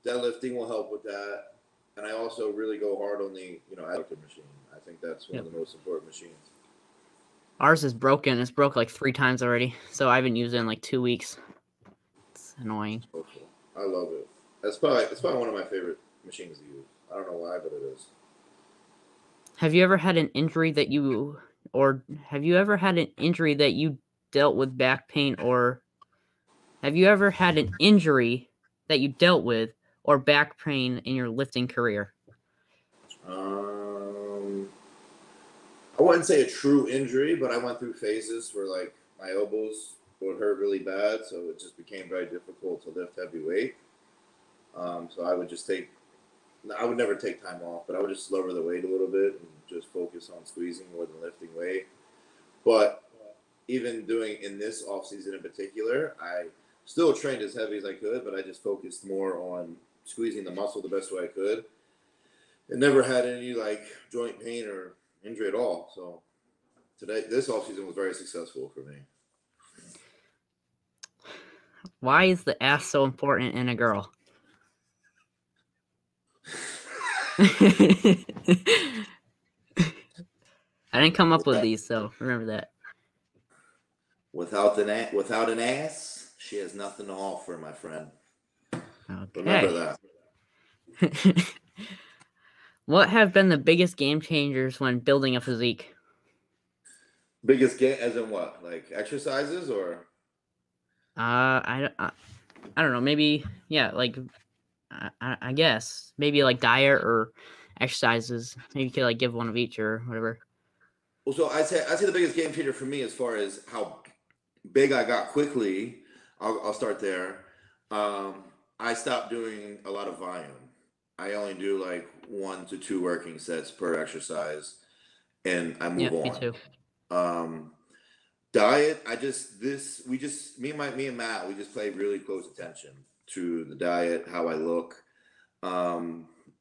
Deadlifting will help with that. And I also really go hard on the, adductor machine. I think that's one of the most important machines. Ours is broken. It's broke like 3 times already, so I haven't used it in like 2 weeks. It's annoying. I love it. It's probably one of my favorite machines to use. I don't know why, but it is. Have you ever had an injury that you dealt with back pain, or have you ever had an injury that you dealt with or back pain in your lifting career? I wouldn't say a true injury, but I went through phases where like my elbows would hurt really bad, so it just became very difficult to lift heavy weight. So I would never take time off, but I would just lower the weight a little bit and just focus on squeezing more than lifting weight. But even doing in this off season in particular, I still trained as heavy as I could, but I just focused more on squeezing the muscle the best way I could. And never had any like joint pain or injury at all. So this off season was very successful for me. Why is the ass so important in a girl? I didn't come up with these, so remember that. Without an ass, she has nothing to offer, my friend. Okay. Remember that. What have been the biggest game changers when building a physique? Biggest game, as in what? Like exercises or? I don't know, maybe, yeah, like, I guess, maybe like diet or exercises. Maybe you could like give one of each or whatever. Well, so I'd say the biggest game changer for me as far as how big I got quickly. I'll start there. I stopped doing a lot of volume. I only do like 1 to 2 working sets per exercise, and I Yeah, move me on. too. Diet, me and Matt, we just pay really close attention to the diet, how I look.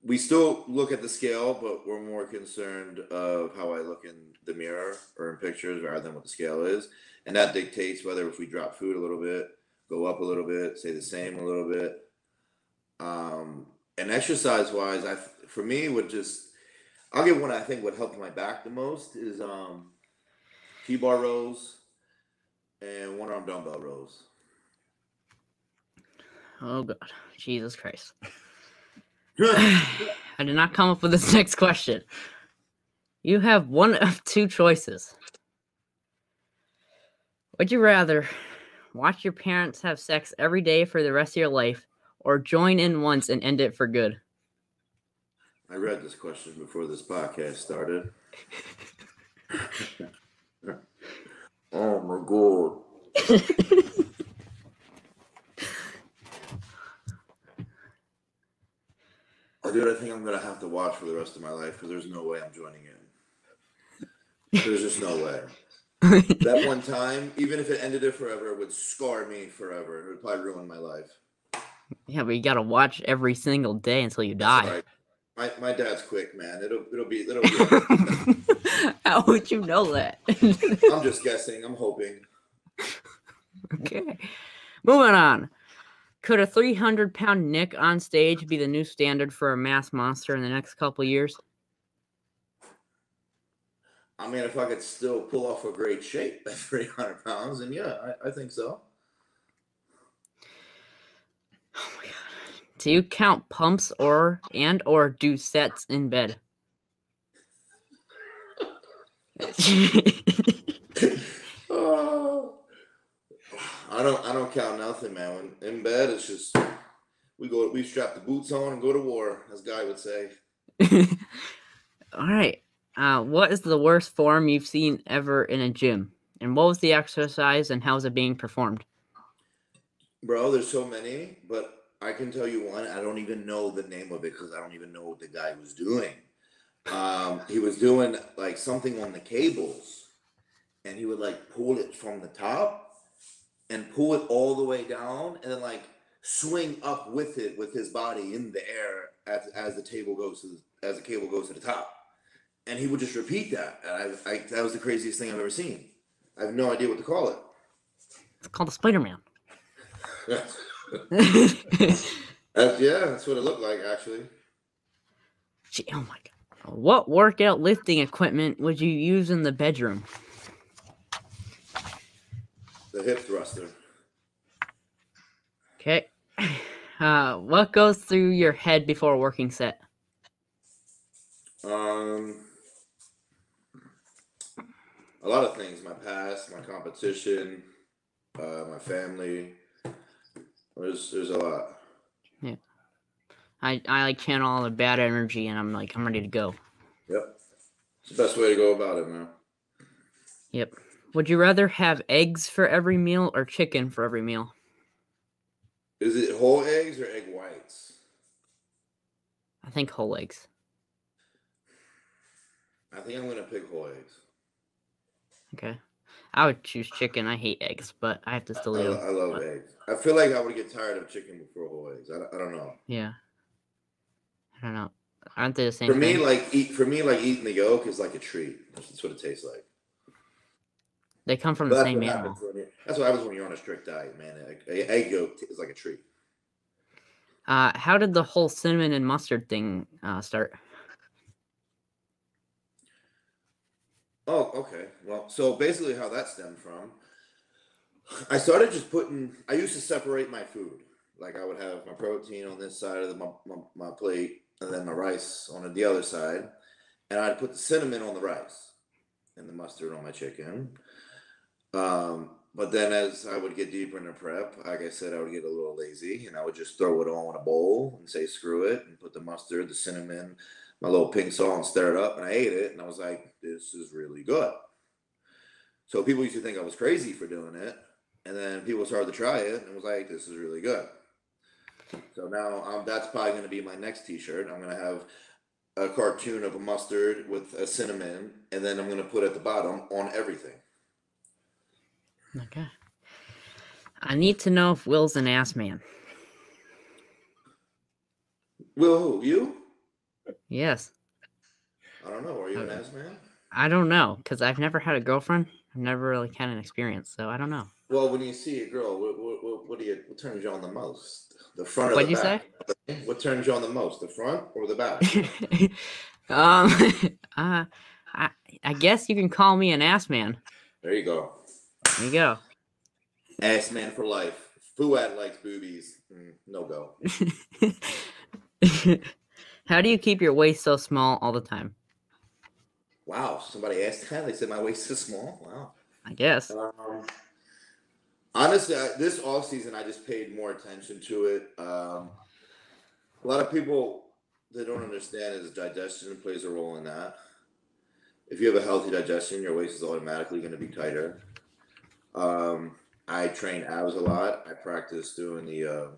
We still look at the scale, but we're more concerned of how I look in the mirror or in pictures rather than what the scale is. And that dictates whether if we drop food a little bit, go up a little bit, stay the same a little bit. And exercise wise, for me I'll give one I think would help my back the most is T-bar rows and one arm dumbbell rows. Oh God, Jesus Christ. I did not come up with this next question. You have one of 2 choices. Would you rather watch your parents have sex every day for the rest of your life, or join in once and end it for good? I read this question before this podcast started. Oh my God. Dude, I think I'm going to have to watch for the rest of my life because there's no way I'm joining in. There's just no way. That one time, even if it ended it forever, it would scar me forever. It would probably ruin my life. Yeah, but you gotta watch every single day until you die. Right. My dad's quick, man. It'll be. How would you know that? I'm just guessing. I'm hoping. Okay. Moving on. Could a 300-pound Nick on stage be the new standard for a mass monster in the next couple years? I mean, if I could still pull off a great shape at 300 pounds, then yeah, I think so. Oh my God. Do you count pumps or do sets in bed? Oh, I don't count nothing, man. When in bed, it's just we strap the boots on and go to war, as Guy would say. All right. What is the worst form you've seen ever in a gym? And what was the exercise and how's it being performed? Bro, there's so many, but I can tell you one. I don't even know the name of it because I don't even know what the guy was doing. He was doing like something on the cables, and he would like pull it from the top and pull it all the way down, and then like swing up with it with his body in the air as the cable goes to the top. And he would just repeat that. And that was the craziest thing I've ever seen. I have no idea what to call it. It's called the Spider-Man. That's what it looked like, actually. Gee, oh my God. What workout lifting equipment would you use in the bedroom? The hip thruster. Okay. What goes through your head before a working set? A lot of things. My past, my competition, my family. There's a lot. Yeah. I like channel all the bad energy and I'm ready to go. Yep. It's the best way to go about it, man. Yep. Would you rather have eggs for every meal or chicken for every meal? Is it whole eggs or egg whites? I think whole eggs. I think I'm going to pick whole eggs. Okay. I would choose chicken. I hate eggs, but I have to still eat them. I love eggs. I feel like I would get tired of chicken before whole eggs. I don't know. Yeah. I don't know. Aren't they the same thing? For me, eating the yolk is like a treat. That's what it tastes like. They come from the same animal. That's what happens when you're on a strict diet, man. Egg yolk is like a treat. How did the whole cinnamon and mustard thing start? Oh, okay. Well, so basically how that stemmed from, I started just I used to separate my food. Like I would have my protein on this side of my plate and then my rice on the other side. And I'd put the cinnamon on the rice and the mustard on my chicken. But then as I would get deeper into prep, like I said, I would get a little lazy and I would just throw it all in a bowl and say, screw it, and put the mustard, the cinnamon, my little pink salt and stir it up. And I ate it and I was like, this is really good. So people used to think I was crazy for doing it. And then people started to try it and was like, this is really good. So now that's probably going to be my next t-shirt. I'm going to have a cartoon of a mustard with a cinnamon, and then I'm going to put at the bottom on everything. Okay. I need to know if Will's an ass man. Will who? You? Yes. I don't know. Are you an ass man? I don't know, because I've never had a girlfriend. I've never really had an experience, so I don't know. Well, when you see a girl, what turns you on the most? The front or What'd the back? you say? What turns you on the most? The front or the back? I guess you can call me an ass man. There you go. There you go. Ass man for life. Fuad likes boobies. No go. How do you keep your waist so small all the time? Wow, somebody asked that. They said my waist is small. Wow. I guess. Honestly, this off season, I just paid more attention to it. A lot of people, they don't understand is digestion plays a role in that. If you have a healthy digestion, your waist is automatically going to be tighter. I train abs a lot. I practice doing the,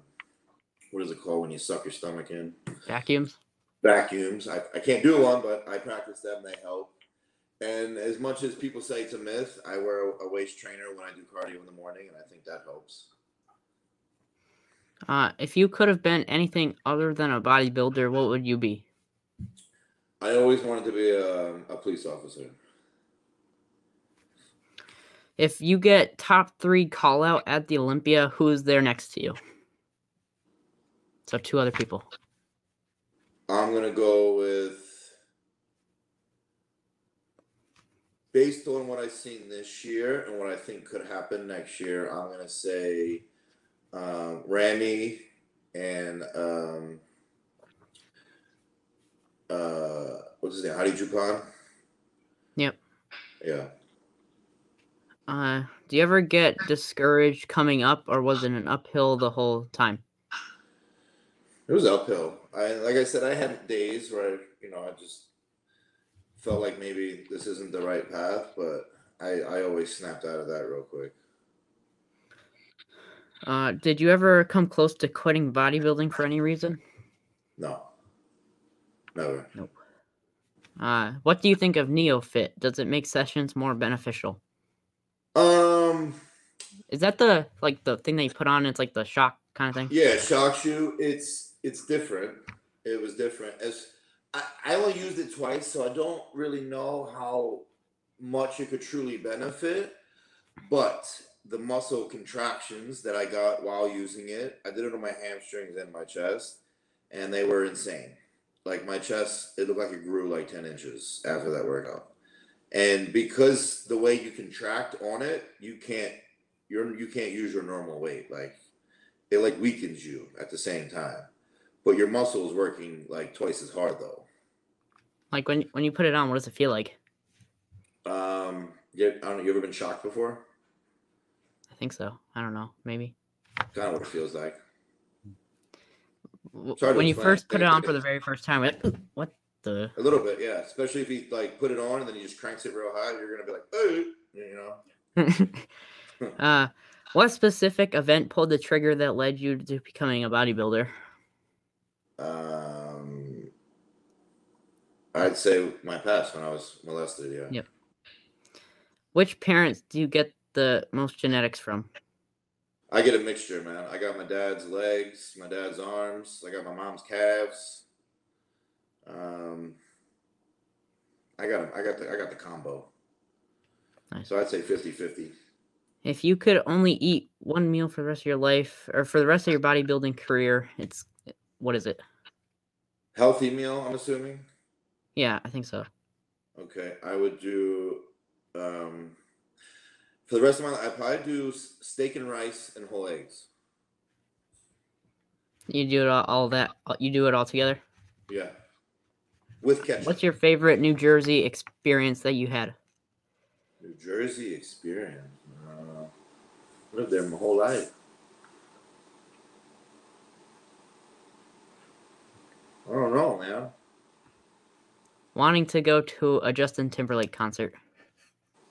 what is it called when you suck your stomach in? Vacuums? Vacuums. I can't do one, but I practice them. They help. And as much as people say it's a myth, I wear a waist trainer when I do cardio in the morning, and I think that helps. If you could have been anything other than a bodybuilder, what would you be? I always wanted to be a police officer. If you get top 3 call out at the Olympia, who's there next to you? So 2 other people. I'm going to go with, based on what I've seen this year and what I think could happen next year, I'm going to say Rami and what's his name? Hadi Chupan? Yep. Yeah. Do you ever get discouraged coming up, or was it an uphill the whole time? It was uphill. Like I said, I had days where I just felt like maybe this isn't the right path, but I always snapped out of that real quick. Did you ever come close to quitting bodybuilding for any reason? No. Never. Nope. What do you think of NeoFit? Does it make sessions more beneficial? Is that the thing that you put on? It's like the shock kind of thing? Yeah, shock shoe. It's different. It was different. I only used it twice, so I don't really know how much it could truly benefit. But the muscle contractions that I got while using it, I did it on my hamstrings and my chest, and they were insane. Like my chest, it looked like it grew like 10 inches after that workout. And because the way you contract on it, you can't use your normal weight. Like it like weakens you at the same time. But your muscle is working like twice as hard though. Like when you put it on, what does it feel like? Yeah, I don't know, you ever been shocked before? I think so. I don't know. Maybe. Kind of what it feels like. When you first put it on for the very first time, like, what the? A little bit, yeah. Especially if you like put it on and then you just cranks it real high, you're gonna be like, you know. What specific event pulled the trigger that led you to becoming a bodybuilder? I'd say my past when I was molested, yeah. Yep. Which parents do you get the most genetics from? I get a mixture, man. I got my dad's legs, my dad's arms. I got my mom's calves. I got the combo. Nice. So I'd say 50-50. If you could only eat one meal for the rest of your life, or for the rest of your bodybuilding career, what is it? Healthy meal, I'm assuming? Yeah, I think so. Okay, I would do, for the rest of my life, I'd probably do steak and rice and whole eggs. You do it all that? You do it all together? Yeah. With ketchup. What's your favorite New Jersey experience that you had? New Jersey experience? Lived there my whole life. I don't know, man. Wanting to go to a Justin Timberlake concert.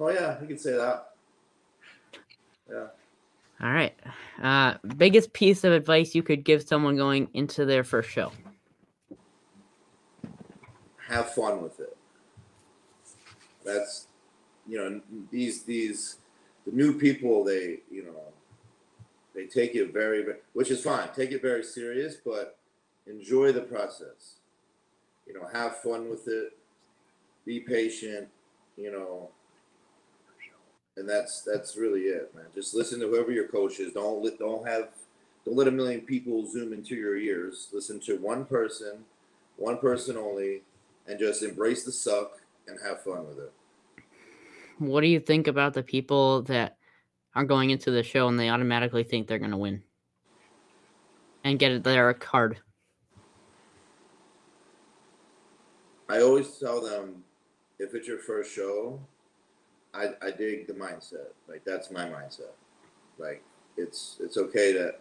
Oh yeah, you could say that. Yeah. All right. Biggest piece of advice you could give someone going into their first show? Have fun with it. That's, you know, these the new people, they, you know, they take it very, which is fine. Take it very serious, but enjoy the process. You know, have fun with it. Be patient. You know, and that's really it, man. Just listen to whoever your coach is. Don't let a million people zoom into your ears. Listen to one person only, and just embrace the suck and have fun with it. What do you think about the people that are going into the show and they automatically think they're going to win and get their card? I always tell them, if it's your first show, I dig the mindset. Like, that's my mindset. Like, it's okay to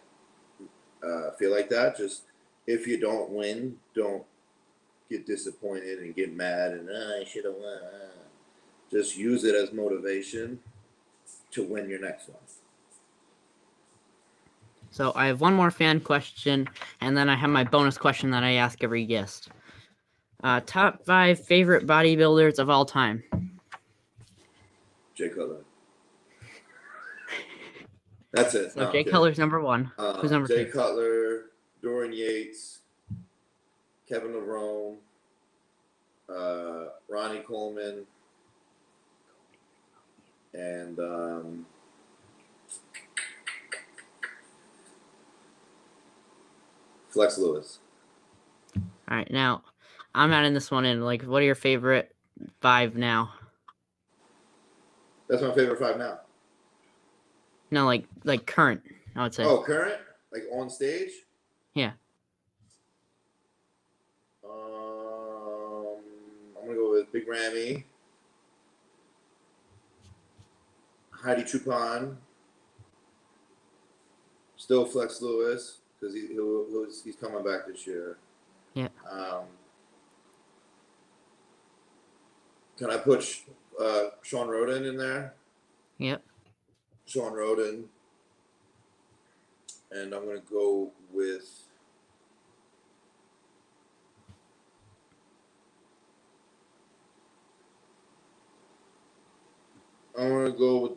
feel like that. Just, if you don't win, don't get disappointed and get mad and I should have won. Just use it as motivation to win your next one. So I have one more fan question, and then I have my bonus question that I ask every guest. Top 5 favorite bodybuilders of all time. Jay Cutler. That's it. So Jay Cutler's number 1. Who's number 2? Jay Cutler, Dorian Yates, Kevin Lerone, Ronnie Coleman, and Flex Lewis. All right, now I'm adding this one in. Like, what are your favorite 5 now? That's my favorite 5 now. No, like current, I would say. Oh, current? Like on stage? Yeah. I'm gonna go with Big Ramy, Heidi Chupon, still Flex Lewis because he's coming back this year. Yeah. Can I put Sean Roden in there? Yep. Sean Roden. And I'm going to go with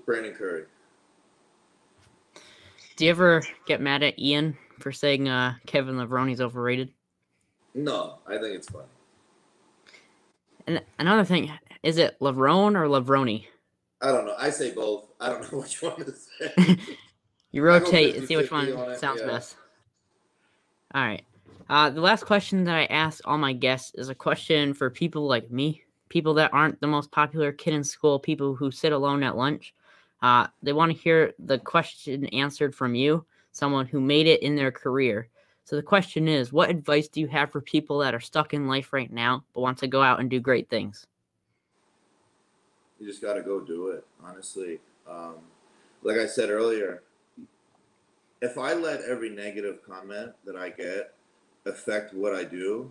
Brandon Curry. Do you ever get mad at Ian for saying Kevin Levroni's overrated? No, I think it's funny. And another thing, is it Levrone or Levroni? I don't know. I say both. I don't know which one to say. You rotate and see which one sounds best. All right. The last question that I ask all my guests is a question for people like me, people that aren't the most popular kid in school, people who sit alone at lunch. They want to hear the question answered from you, someone who made it in their career. So the question is, what advice do you have for people that are stuck in life right now but want to go out and do great things? You just got to go do it, honestly. Like I said earlier, if I let every negative comment that I get affect what I do,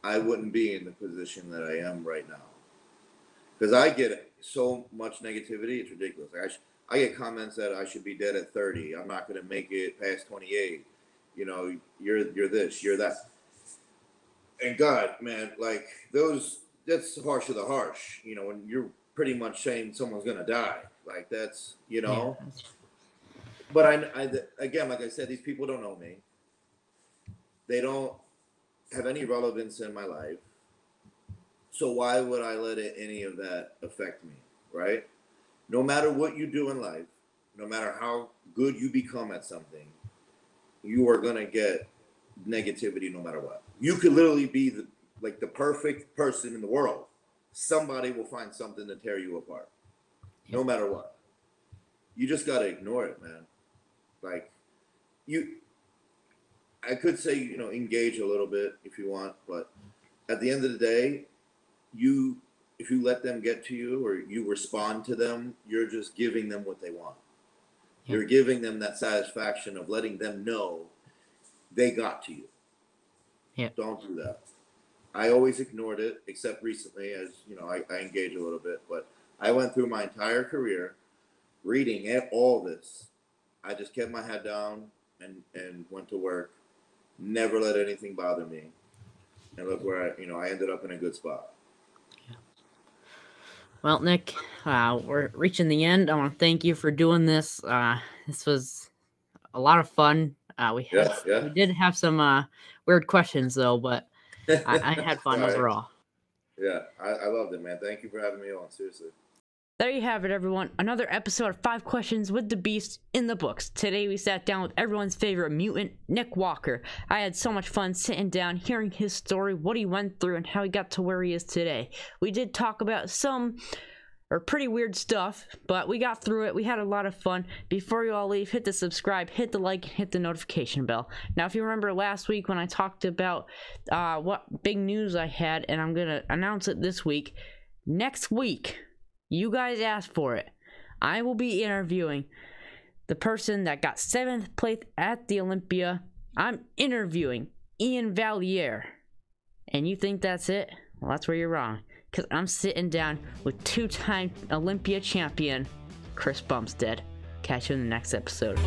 I wouldn't be in the position that I am right now. Because I get so much negativity, it's ridiculous. I get comments that I should be dead at 30. I'm not going to make it past 28. You know, you're this, you're that. And God, man, like that's harsh of the harsh. You know, when you're pretty much saying someone's going to die. Like that's, you know. Yeah. But I again, like I said, these people don't know me. They don't have any relevance in my life. So why would I let any of that affect me, right? No matter what you do in life, no matter how good you become at something, you are going to get negativity no matter what. You could literally be the perfect person in the world. Somebody will find something to tear you apart, no matter what. You just got to ignore it, man. Like, I could say, you know, engage a little bit if you want, but at the end of the day, if you let them get to you or you respond to them, you're just giving them what they want. You're giving them that satisfaction of letting them know they got to you. Yeah. Don't do that. I always ignored it, except recently, as you know, I engage a little bit. But I went through my entire career reading all this. I just kept my head down and went to work. Never let anything bother me. And look where I ended up in a good spot. Yeah. Well, Nick, we're reaching the end. I want to thank you for doing this. This was a lot of fun. We did have some weird questions though, but I had fun overall. Yeah, I loved it, man. Thank you for having me on. Seriously. There you have it, everyone. Another episode of 5 Questions with the Beast in the books. Today we sat down with everyone's favorite mutant, Nick Walker. I had so much fun sitting down, hearing his story, what he went through, and how he got to where he is today. We did talk about some pretty weird stuff, but we got through it. We had a lot of fun. Before you all leave, hit the subscribe, hit the like, and hit the notification bell. Now, if you remember last week when I talked about what big news I had, and I'm going to announce it this week, next week, you guys asked for it, I will be interviewing the person that got 7th place at the Olympia. I'm interviewing Ian Valier. And you think that's it? Well, that's where you're wrong. Because I'm sitting down with 2-time Olympia champion, Chris Bumstead. Catch you in the next episode.